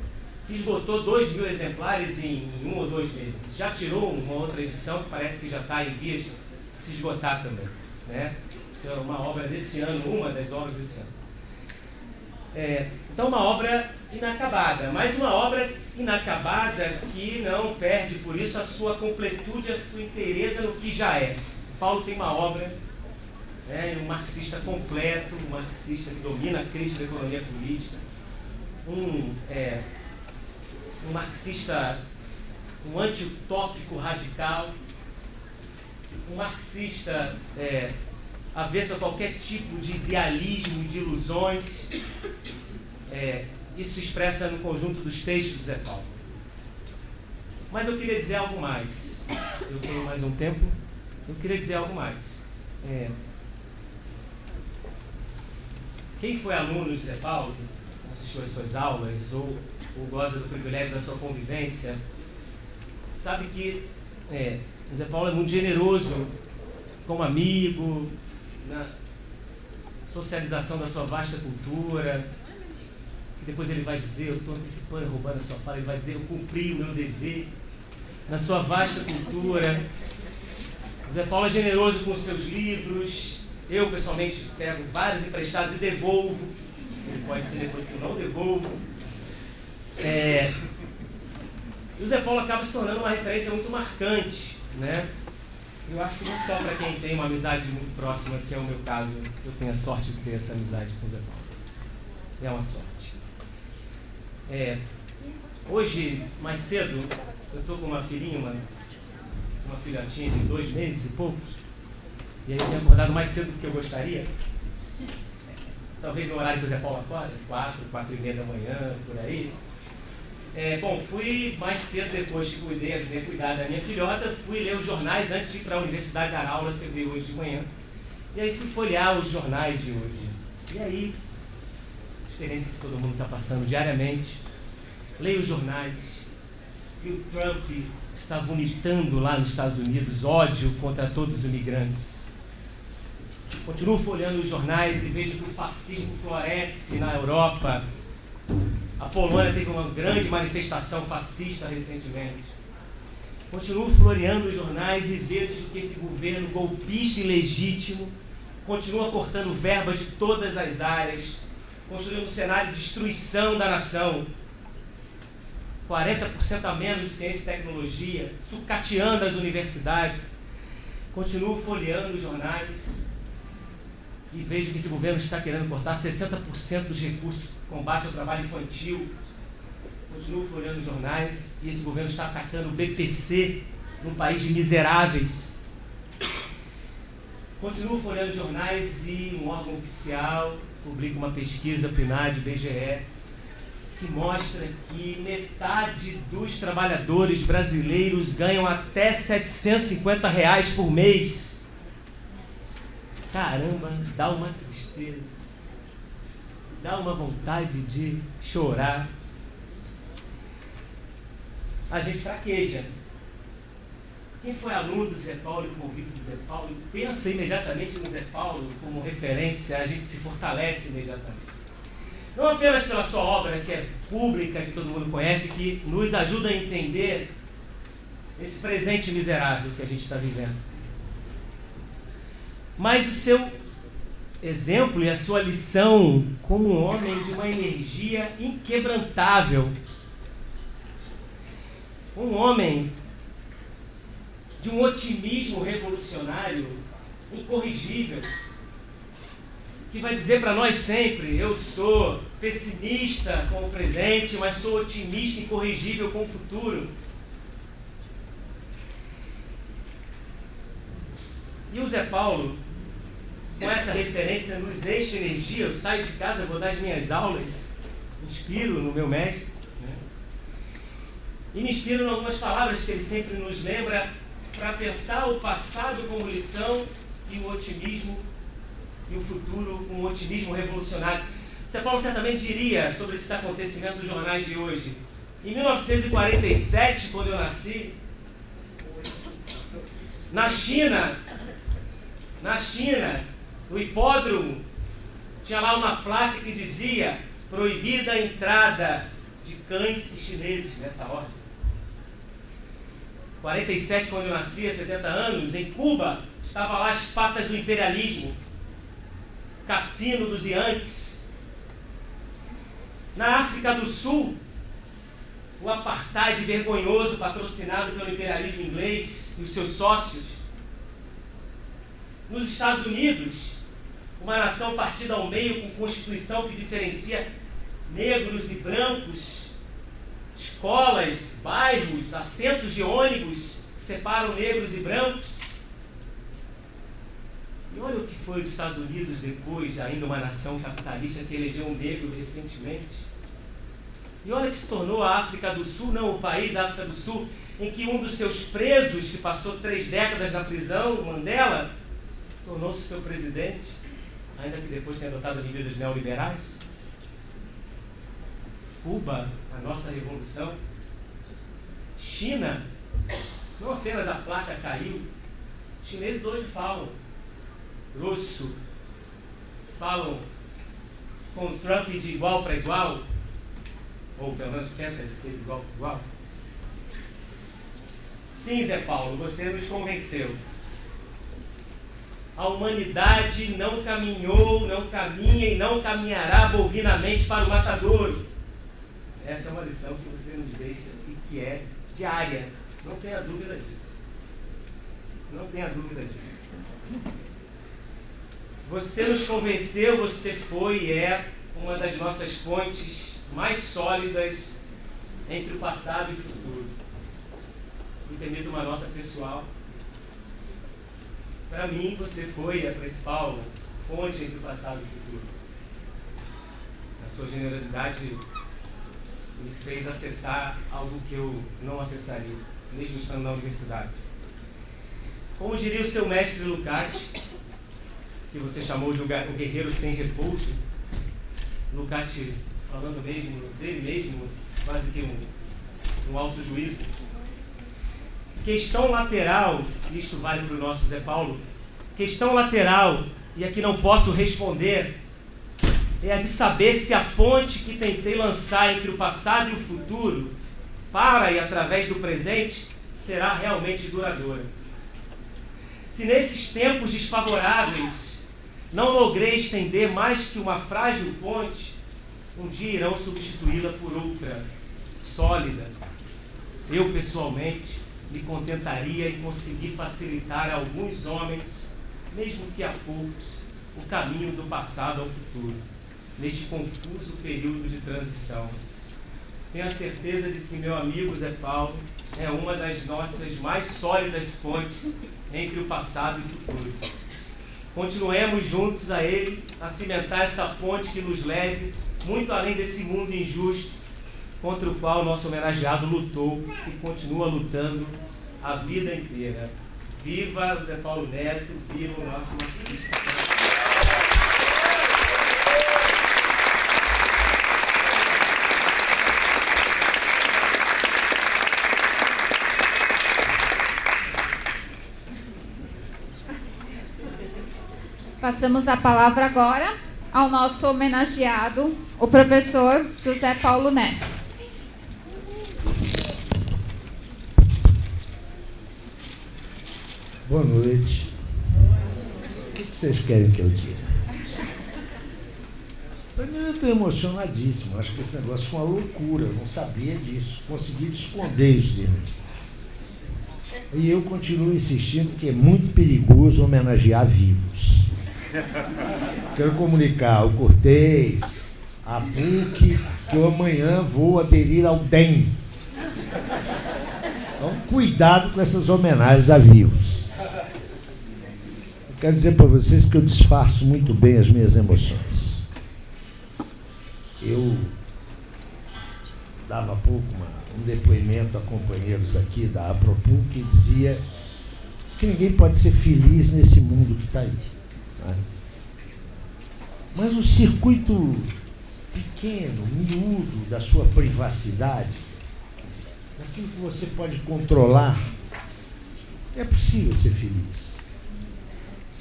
que esgotou 2.000 exemplares em 1 ou 2 meses. Já tirou uma outra edição, que parece que já está em vias de se esgotar também, né? Isso é uma obra desse ano, uma das obras desse ano. Então, uma obra inacabada, mas uma obra inacabada que não perde, por isso, a sua completude, a sua inteireza no que já é. Paulo tem uma obra, um marxista completo, um marxista que domina a crítica da economia política, um marxista, um anti-utópico radical, um marxista avesso a qualquer tipo de idealismo, de ilusões. Isso se expressa no conjunto dos textos de Zé Paulo. Mas eu queria dizer algo mais. Eu tenho mais um tempo. Eu queria dizer algo mais. Quem foi aluno de Zé Paulo, assistiu às suas aulas ou goza do privilégio da sua convivência, sabe que Zé Paulo é muito generoso como amigo, na socialização da sua vasta cultura, que depois ele vai dizer, eu estou antecipando, roubando a sua fala, ele vai dizer, eu cumpri o meu dever na sua vasta cultura. Zé Paulo é generoso com os seus livros. Eu, pessoalmente, pego vários emprestados e devolvo. Ele pode ser depois que eu não devolvo. E o Zé Paulo acaba se tornando uma referência muito marcante, né? Eu acho que não só para quem tem uma amizade muito próxima, que é o meu caso, eu tenho a sorte de ter essa amizade com o Zé Paulo. É uma sorte. Hoje, mais cedo, eu estou com uma filhinha, uma filhotinha de 2 meses e pouco, e aí eu tenho acordado mais cedo do que eu gostaria. Talvez no horário que o Zé Paulo acorda, 4h30 da manhã, por aí. Fui mais cedo, depois que ajudei a cuidar da minha filhota, fui ler os jornais antes de ir para a universidade dar aulas que eu dei hoje de manhã. E aí fui folhear os jornais de hoje. E aí, experiência que todo mundo está passando diariamente, leio os jornais, e o Trump está vomitando lá nos Estados Unidos ódio contra todos os imigrantes. Continuo folheando os jornais e vejo que o fascismo floresce na Europa. A Polônia teve uma grande manifestação fascista recentemente. Continuo floreando os jornais e vejo que esse governo golpista e ilegítimo continua cortando verbas de todas as áreas, construindo um cenário de destruição da nação. 40% a menos de ciência e tecnologia, sucateando as universidades. Continuo folheando os jornais e vejo que esse governo está querendo cortar 60% dos recursos de combate ao trabalho infantil. Continuo folheando os jornais e esse governo está atacando o BPC, num país de miseráveis. Continuo folheando os jornais e um órgão oficial publica uma pesquisa, PNAD, BGE, que mostra que metade dos trabalhadores brasileiros ganham até R$750 por mês. Caramba, dá uma tristeza, dá uma vontade de chorar. A gente fraqueja. Quem foi aluno do Zé Paulo e convive do Zé Paulo, pensa imediatamente no Zé Paulo como referência, a gente se fortalece imediatamente. Não apenas pela sua obra, que é pública, que todo mundo conhece, que nos ajuda a entender esse presente miserável que a gente está vivendo, mas o seu exemplo e a sua lição como um homem de uma energia inquebrantável, um homem de um otimismo revolucionário incorrigível, que vai dizer para nós sempre: eu sou pessimista com o presente, mas sou otimista e incorrigível com o futuro. E o Zé Paulo, com essa referência, nos enche energia. Eu saio de casa, vou dar as minhas aulas, me inspiro no meu mestre, né? E me inspiro em algumas palavras que ele sempre nos lembra para pensar o passado como lição e o otimismo e o futuro com um otimismo revolucionário. Zé Paulo certamente diria sobre esse acontecimento dos jornais de hoje: em 1947, quando eu nasci, Na China, no hipódromo, tinha lá uma placa que dizia: proibida a entrada de cães e chineses nessa ordem. 47, quando eu nasci, há 70 anos, em Cuba, estava lá as patas do imperialismo, cassino dos Yankees. Na África do Sul, o apartheid vergonhoso patrocinado pelo imperialismo inglês e os seus sócios. Nos Estados Unidos, uma nação partida ao meio com constituição que diferencia negros e brancos, escolas, bairros, assentos de ônibus que separam negros e brancos. E olha o que foi os Estados Unidos depois, ainda uma nação capitalista que elegeu um negro recentemente. E olha que se tornou a África do Sul, não o país, a África do Sul, em que um dos seus presos, que passou 3 décadas na prisão, Mandela, tornou-se seu presidente, ainda que depois tenha adotado medidas neoliberais. Cuba, a nossa revolução. China, não apenas a placa caiu, os chineses hoje falam russo, falam com Trump de igual para igual, ou pelo menos tenta de ser de igual para igual. Sim, Zé Paulo, você nos convenceu. A humanidade não caminhou, não caminha e não caminhará bovinamente para o matadouro. Essa é uma lição que você nos deixa e que é diária. Não tenha dúvida disso. Não tenha dúvida disso. Você nos convenceu, você foi e é uma das nossas pontes mais sólidas entre o passado e o futuro. Me permita uma nota pessoal. Para mim, você foi a principal fonte entre o passado e o futuro. A sua generosidade me fez acessar algo que eu não acessaria, mesmo estando na universidade. Como diria o seu mestre Lukács, que você chamou de o guerreiro sem repouso, Lukács, falando mesmo dele mesmo, quase que um autojuízo. Questão lateral, isto vale para o nosso Zé Paulo, questão lateral, e aqui não posso responder, é a de saber se a ponte que tentei lançar entre o passado e o futuro, para e através do presente, será realmente duradoura. Se nesses tempos desfavoráveis não logrei estender mais que uma frágil ponte, um dia irão substituí-la por outra, sólida. Eu, pessoalmente, me contentaria em conseguir facilitar a alguns homens, mesmo que a poucos, o caminho do passado ao futuro, neste confuso período de transição. Tenho a certeza de que meu amigo Zé Paulo é uma das nossas mais sólidas pontes entre o passado e o futuro. Continuemos juntos a ele, a cimentar essa ponte que nos leve muito além desse mundo injusto contra o qual o nosso homenageado lutou e continua lutando a vida inteira. Viva o Zé Paulo Neto, viva o nosso marxista. Passamos a palavra agora ao nosso homenageado, o professor José Paulo Neto. Boa noite. O que vocês querem que eu diga? Primeiro, eu estou emocionadíssimo. Acho que esse negócio foi uma loucura. Eu não sabia disso. Consegui esconder isso de mim. E eu continuo insistindo que é muito perigoso homenagear vivos. Quero comunicar ao Cortez, à PUC, que eu amanhã vou aderir ao DEM. Então, cuidado com essas homenagens a vivos. Eu quero dizer para vocês que eu disfarço muito bem as minhas emoções. Eu dava há pouco um depoimento a companheiros aqui da APROPU que dizia que ninguém pode ser feliz nesse mundo que está aí. Né? Mas o circuito pequeno, miúdo da sua privacidade, daquilo que você pode controlar, É possível ser feliz.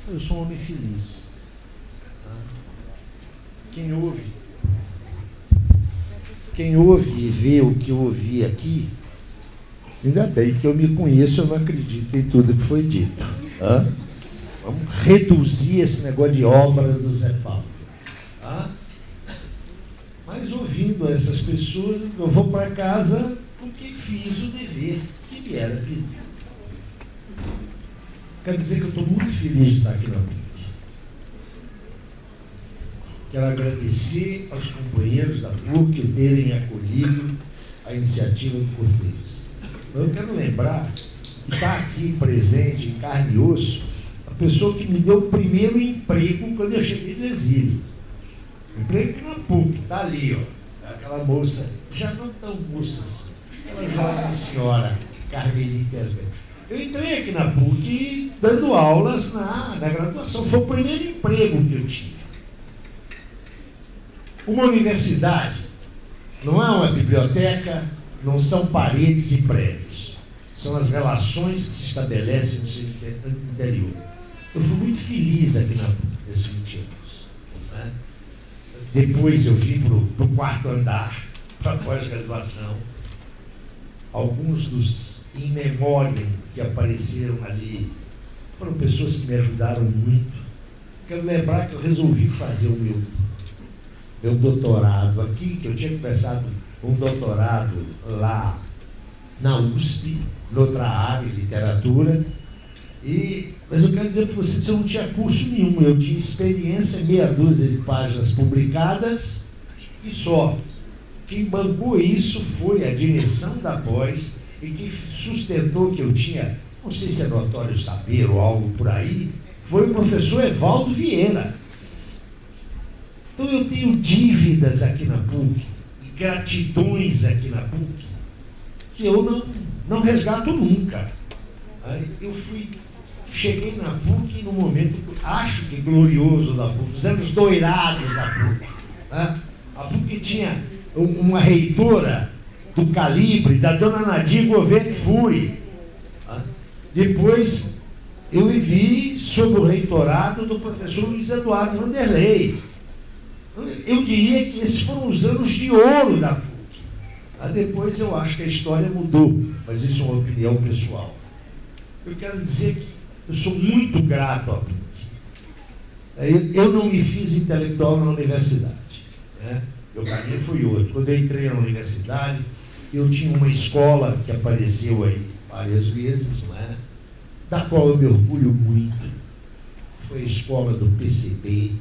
Eu sou um homem feliz. Quem ouve e vê o que eu ouvi aqui, ainda bem que eu me conheço, eu não acredito em tudo que foi dito. Vamos reduzir esse negócio de obra do Zé Paulo. Mas ouvindo essas pessoas, eu vou para casa porque fiz o dever que me era pedido. Quero dizer que eu estou muito feliz de estar aqui na PUC. Quero agradecer aos companheiros da PUC por terem acolhido a iniciativa do Cortez. Eu quero lembrar que está aqui presente, em carne e osso, a pessoa que me deu o primeiro emprego quando eu cheguei do exílio. Emprego aqui na PUC, está ali, ó. Aquela moça, já não tão moça assim, aquela jovem senhora, Carmelita Esber. Eu entrei aqui na PUC dando aulas na graduação, foi o primeiro emprego que eu tive. Uma universidade não é uma biblioteca, não são paredes e prédios. São as relações que se estabelecem no seu interior. Eu fui muito feliz aqui nesses 20 anos. Né? Depois eu vim para o 4º andar, para a pós-graduação. Alguns dos in memoriam que apareceram ali foram pessoas que me ajudaram muito. Quero lembrar que eu resolvi fazer o meu doutorado aqui, que eu tinha começado um doutorado lá na USP, noutra área, literatura, mas eu quero dizer para vocês que eu não tinha curso nenhum, eu tinha experiência, meia dúzia de páginas publicadas e só. Quem bancou isso foi a direção da pós e quem sustentou que eu tinha, não sei se é notório saber ou algo por aí, foi o professor Evaldo Vieira. Então eu tenho dívidas aqui na PUC, e gratidões aqui na PUC, que eu não resgato nunca. Eu cheguei na PUC num momento, acho que glorioso da PUC, os anos doirados da PUC. A PUC tinha uma reitora do calibre da dona Nadir Gouveia Fury. Depois eu vivi sob o reitorado do professor Luiz Eduardo Vanderlei. Eu diria que esses foram os anos de ouro da PUC. Depois eu acho que a história mudou, mas isso é uma opinião pessoal. Eu quero dizer que eu sou muito grato à PUC. Eu não me fiz intelectual na universidade. Meu caminho foi outro. Quando eu entrei na universidade, eu tinha uma escola que apareceu aí várias vezes, da qual eu me orgulho muito. Foi a escola do PCB,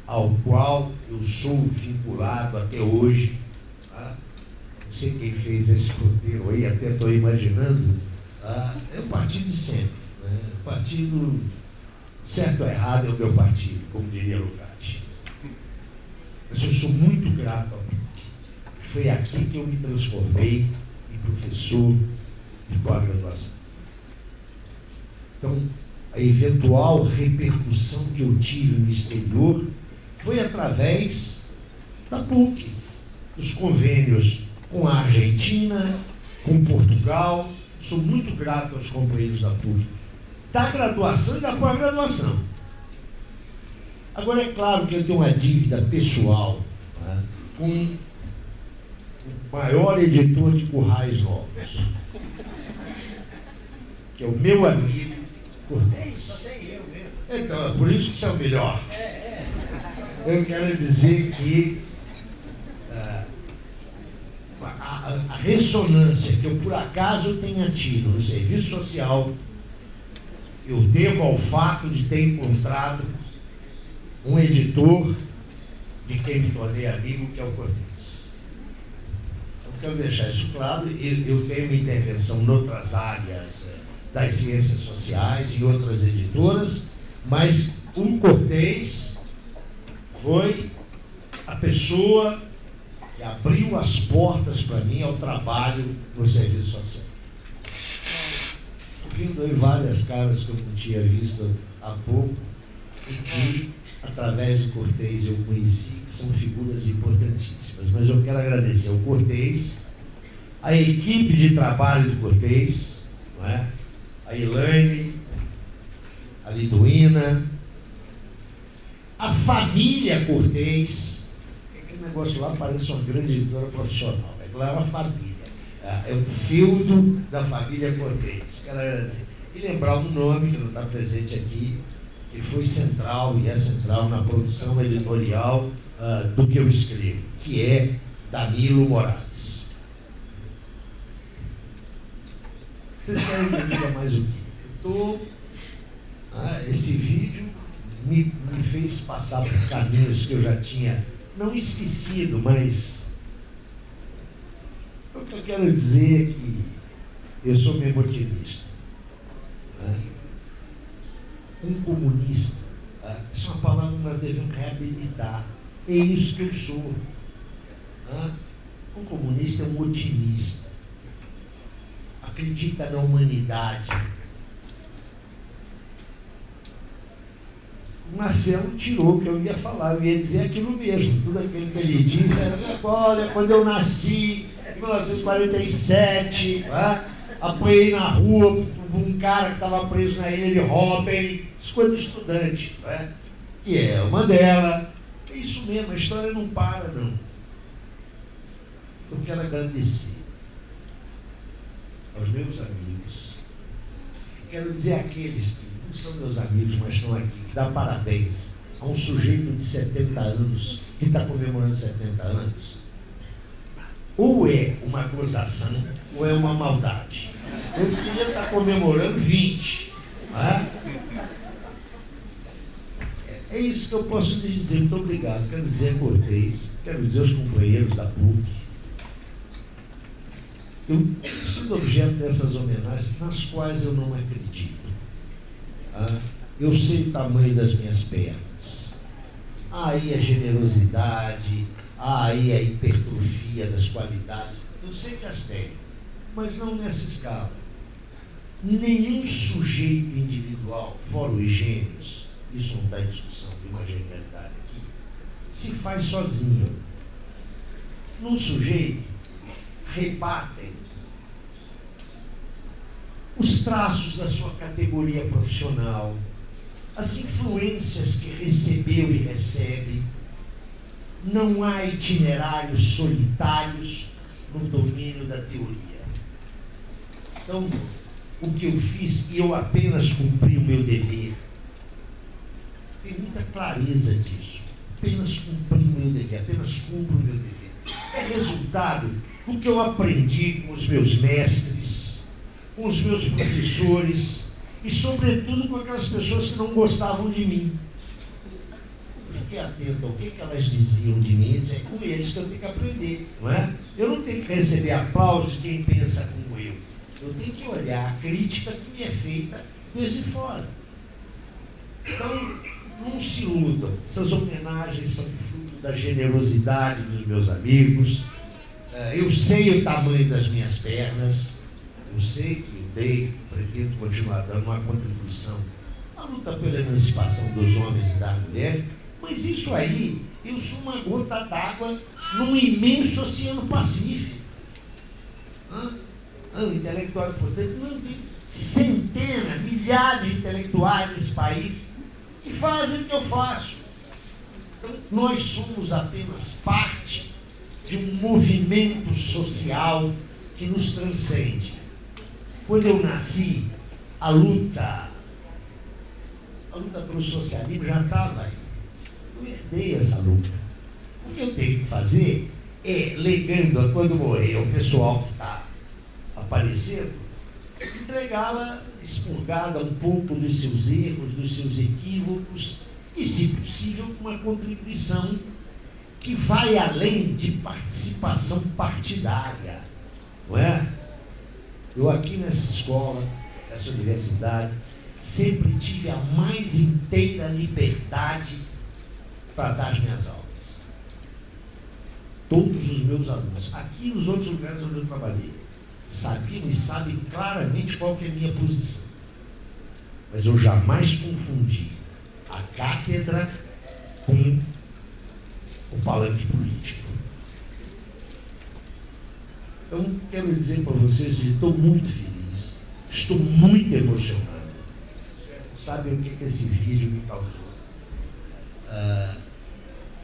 ao qual eu sou vinculado até hoje. Não sei quem fez esse roteiro aí, até estou imaginando. É o partido de sempre. O partido, certo ou errado, é o meu partido, como diria Lucati. Mas eu sou muito grato ao PUC. Foi aqui que eu me transformei em professor de pós-graduação. Então, a eventual repercussão que eu tive no exterior foi através da PUC, dos convênios com a Argentina, com Portugal. Sou muito grato aos companheiros da PUC, da graduação e da pós-graduação. Agora, é claro que eu tenho uma dívida pessoal com o maior editor de Currais Novos, que é o meu amigo Cortez. Então, é por isso que você é o melhor. Eu quero dizer que a ressonância que eu, por acaso, tenha tido no serviço social, eu devo ao fato de ter encontrado um editor de quem me tornei amigo, que é o Cortez. Eu quero deixar isso claro. Eu tenho uma intervenção em outras áreas das ciências sociais, em outras editoras, mas o Cortez foi a pessoa que abriu as portas para mim ao trabalho no serviço social. Vindo aí várias caras que eu não tinha visto há pouco e que, através do Cortez, eu conheci, que são figuras importantíssimas. Mas eu quero agradecer ao Cortez, a equipe de trabalho do Cortez, não é? a Elaine, a Liduína, a família Cortez. Aquele negócio lá parece uma grande editora profissional. Lá é uma família. É um feudo da família Cortez. Quero agradecer. E lembrar um nome que não está presente aqui, que foi central e é central na produção editorial do que eu escrevo, que é Danilo Moraes. Vocês querem que eu diga mais o quê? Esse vídeo me fez passar por caminhos que eu já tinha, não esquecido, mas o que eu quero dizer é que eu sou mesmo otimista. Um comunista, essa é uma palavra que nós devemos reabilitar. É isso que eu sou. Um comunista é um otimista. Acredita na humanidade. O Marcelo tirou o que eu ia falar, eu ia dizer aquilo mesmo. Tudo aquilo que ele disse era: olha, quando eu nasci, em 1947, apanhei na rua um cara que estava preso na ilha de Robben, isso coisa de estudante, que é o Mandela. É isso mesmo, a história não para, não. Eu quero agradecer aos meus amigos. Quero dizer àqueles que não são meus amigos, mas estão aqui, que dá parabéns a um sujeito de 70 anos, que está comemorando 70 anos. Ou é uma gozação, ou é uma maldade. Eu queria estar comemorando 20. É isso que eu posso lhe dizer. Muito obrigado. Quero dizer a Cortez, quero dizer aos companheiros da PUC. Eu sou objeto dessas homenagens, nas quais eu não acredito. Eu sei o tamanho das minhas pernas. Aí a generosidade, aí a hipertrofia das qualidades. Eu sei que as tenho, mas não nessa escala. Nenhum sujeito individual, fora os gênios, isso não está em discussão, tem uma genialidade aqui, se faz sozinho. Num sujeito, rebatem os traços da sua categoria profissional, as influências que recebeu e recebe. Não há itinerários solitários no domínio da teoria. Então, o que eu fiz, e eu apenas cumpri o meu dever, tem muita clareza disso. Apenas cumpri o meu dever, apenas cumpro o meu dever. É resultado do que eu aprendi com os meus mestres, com os meus professores e, sobretudo, com aquelas pessoas que não gostavam de mim. Eu fiquei atento ao que elas diziam de mim, e é com eles que eu tenho que aprender, não é? Eu não tenho que receber aplausos de quem pensa como eu. Eu tenho que olhar a crítica que me é feita desde fora. Então, não se iludam. Essas homenagens são fruto da generosidade dos meus amigos. Eu sei o tamanho das minhas pernas. Eu sei que eu dei, pretendo continuar dando uma contribuição à luta pela emancipação dos homens e das mulheres. Mas isso aí, eu sou uma gota d'água num imenso oceano Pacífico. O intelectual, portanto, não tem centenas, milhares de intelectuais nesse país que fazem o que eu faço. Então, nós somos apenas parte de um movimento social que nos transcende. Quando eu nasci, a luta pelo socialismo já estava aí. Eu herdei essa luta. O que eu tenho que fazer é, legando a quando morrer o pessoal que está aparecendo, entregá-la expurgada um pouco dos seus erros, dos seus equívocos e, se possível, uma contribuição que vai além de participação partidária, não é? Eu aqui nessa escola, nessa universidade, sempre tive a mais inteira liberdade para dar as minhas aulas. Todos os meus alunos, aqui nos outros lugares onde eu trabalhei, sabiam e sabem claramente qual que é a minha posição. Mas eu jamais confundi a cátedra com o palanque político. Então, quero dizer para vocês que estou muito feliz. Estou muito emocionado. Você não sabe o que esse vídeo me causou.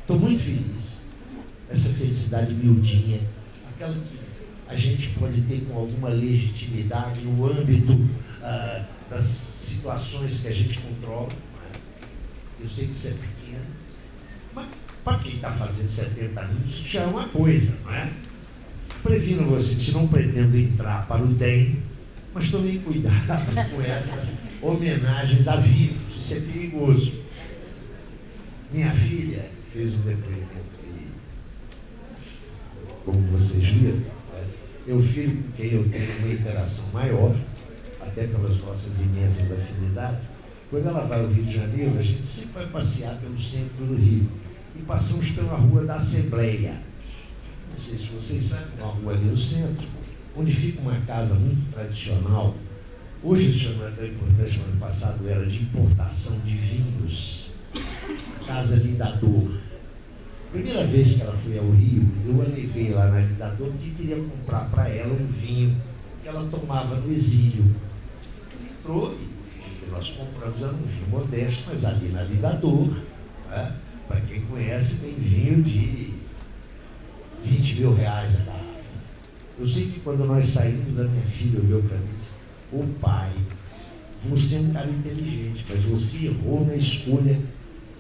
Estou muito feliz. Essa felicidade miudinha, aquela que a gente pode ter com alguma legitimidade no âmbito das situações que a gente controla. Eu sei que isso é pequeno, mas para quem está fazendo 70 minutos, isso já é uma coisa, não é? Previno você que se não pretendo entrar para o DEM, mas tomem cuidado com essas homenagens a vivos, isso é perigoso. Minha filha fez um depoimento aí, como vocês viram, meu filho com quem eu tenho uma interação maior, até pelas nossas imensas afinidades, quando ela vai ao Rio de Janeiro, a gente sempre vai passear pelo centro do Rio e passamos pela Rua da Assembleia. Não sei se vocês sabem, uma rua ali no centro, onde fica uma casa muito tradicional. Hoje isso não é tão importante, mas no passado era de importação de vinhos. Casa Lidador. Primeira vez que ela foi ao Rio, eu a levei lá na Lidador porque queria comprar para ela um vinho que ela tomava no exílio. Ela entrou e nós compramos, era um vinho modesto, mas ali na Lidador, né, para quem conhece, tem vinho de 20 mil reais a garrafa. Eu sei que quando nós saímos, a minha filha olhou para mim e disse: ô pai, você é um cara inteligente, mas você errou na escolha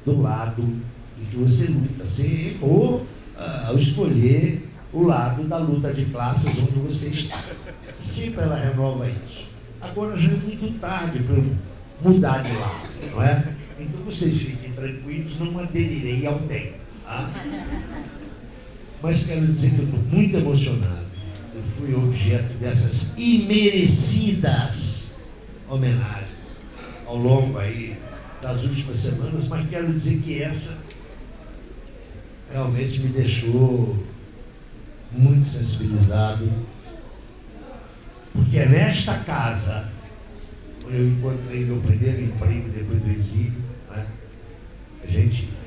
do lado em que você luta. Você errou ao escolher o lado da luta de classes onde você está. Sempre ela renova isso. Agora já é muito tarde para eu mudar de lado, não é? Então vocês fiquem tranquilos, não aderirei ao tempo. Tá? Mas quero dizer que eu estou muito emocionado. Eu fui objeto dessas imerecidas homenagens ao longo aí das últimas semanas, mas quero dizer que essa realmente me deixou muito sensibilizado, porque é nesta casa onde eu encontrei meu primeiro emprego depois do exílio, né?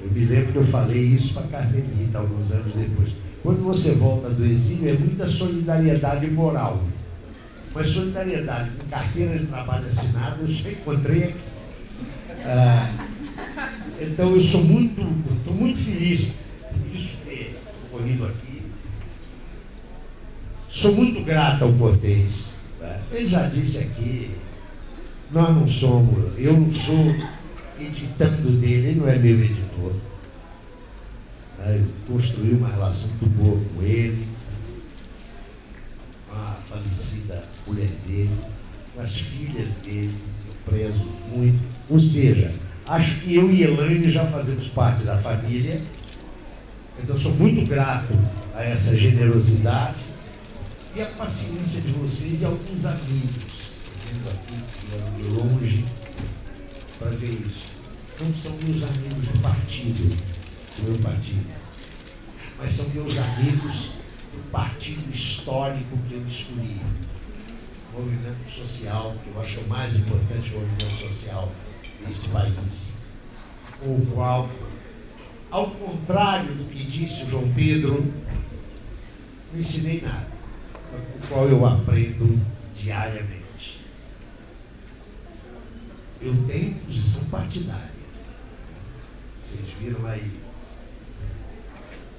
Eu me lembro que eu falei isso para a Carmelita alguns anos depois. Quando você volta do exílio, é muita solidariedade moral. Mas solidariedade com carteira de trabalho assinada, eu só encontrei aqui. Então eu estou muito feliz por isso ter ocorrido aqui. Sou muito grato ao Cortez. Né? Ele já disse aqui, eu não sou editando dele, ele não é meu editor. Eu construí uma relação muito boa com ele, com a falecida mulher dele, com as filhas dele, eu prezo muito. Ou seja, acho que eu e Elaine já fazemos parte da família, então sou muito grato a essa generosidade e a paciência de vocês e alguns amigos, vindo aqui de longe para ver isso. Não são meus amigos do partido, do meu partido, mas são meus amigos do partido histórico que eu escolhi, o movimento social, que eu acho que é o mais importante movimento social deste país, com o qual, ao contrário do que disse o João Pedro, não ensinei nada, mas com o qual eu aprendo diariamente. Eu tenho posição partidária, vocês viram aí.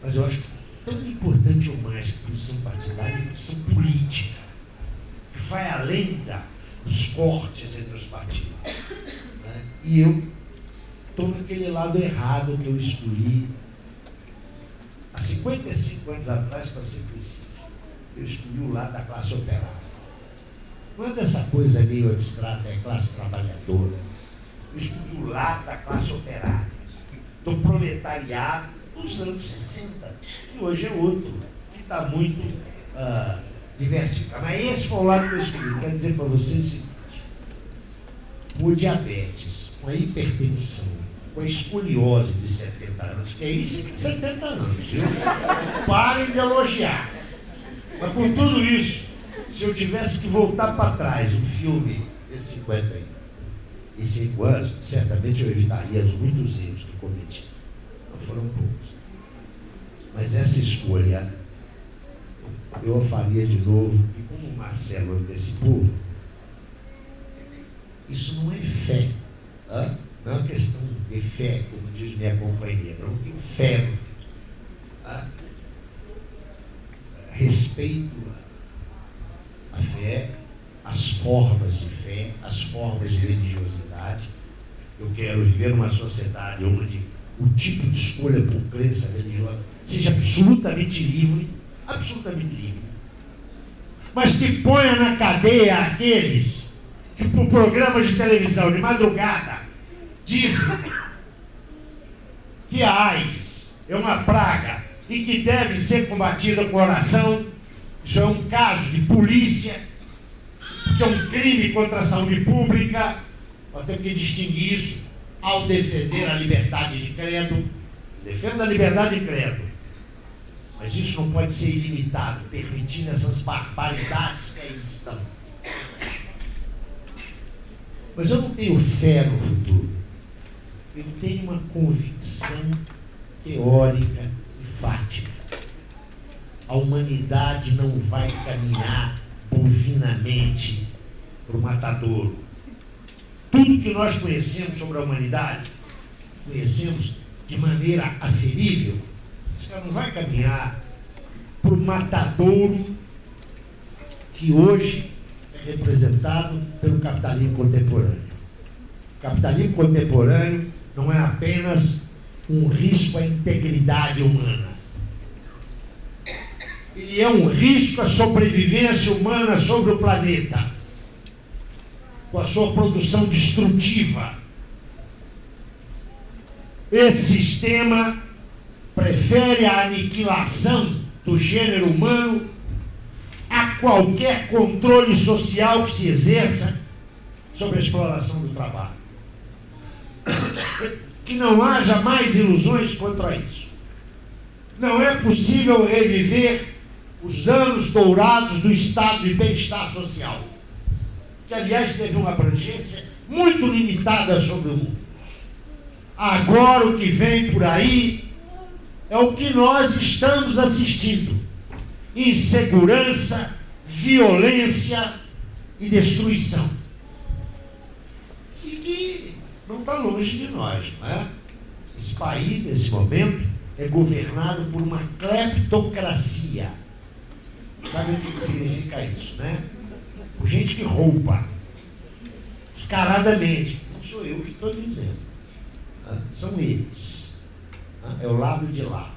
Mas eu acho que tão importante ou mais que posição partidária é posição política, que vai além dos cortes entre os partidos. Né? E eu estou naquele lado errado que eu escolhi há 55 anos atrás, para ser preciso. Eu escolhi o lado da classe operária. Não é dessa coisa meio abstrata, é classe trabalhadora. Eu escolhi o lado da classe operária, do proletariado dos anos 60, que hoje é outro, que está muito diversificado. Mas esse foi o lado que eu escolhi. Quero dizer para vocês o seguinte: com o diabetes, com a hipertensão, com a escoliose de 70 anos, que é isso de 70 anos, viu? Parem de elogiar. Mas com tudo isso, se eu tivesse que voltar para trás o filme de 55 anos, certamente eu evitaria muitos erros que cometi. Não foram poucos. Mas essa escolha eu a faria de novo, e como o Marcelo antecipou, Isso não é fé. Não é uma questão de fé, como diz minha companheira. Não tem fé. Respeito a fé, as formas de fé, as formas de religiosidade. Eu quero viver numa sociedade onde o tipo de escolha por crença religiosa seja absolutamente livre, mas que ponha na cadeia aqueles que por programas de televisão de madrugada dizem que a AIDS é uma praga e que deve ser combatida com oração. Isso é um caso de polícia, que é um crime contra a saúde pública. Nós temos que distinguir isso ao defender a liberdade de credo. Defendo a liberdade de credo, mas isso não pode ser ilimitado, permitindo essas barbaridades que aí estão. Mas eu não tenho fé no futuro. Eu tenho uma convicção teórica e fática. A humanidade não vai caminhar bovinamente para o matadouro. Tudo que nós conhecemos sobre a humanidade, conhecemos de maneira aferível. Esse cara não vai caminhar para o matadouro que hoje é representado pelo capitalismo contemporâneo. O capitalismo contemporâneo não é apenas um risco à integridade humana. Ele é um risco à sobrevivência humana sobre o planeta, com a sua produção destrutiva. Esse sistema prefere a aniquilação do gênero humano a qualquer controle social que se exerça sobre a exploração do trabalho. Que não haja mais ilusões quanto a isso. Não é possível reviver os anos dourados do estado de bem-estar social, que, aliás, teve uma abrangência muito limitada sobre o mundo. Agora, o que vem por aí é o que nós estamos assistindo: insegurança, violência e destruição. E que não está longe de nós, não é? Esse país, nesse momento, é governado por uma cleptocracia. Sabe o que significa isso, né? Por gente que rouba descaradamente. Não sou eu que estou dizendo. São eles. É o lado de lá.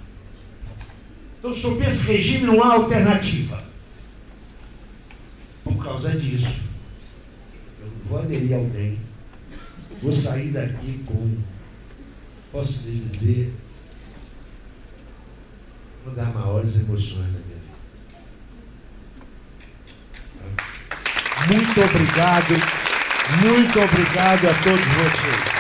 Então, sob esse regime não há alternativa. Por causa disso, eu não vou aderir a alguém. Vou sair daqui com, posso lhes dizer, uma das maiores emoções da minha vida. Muito obrigado a todos vocês.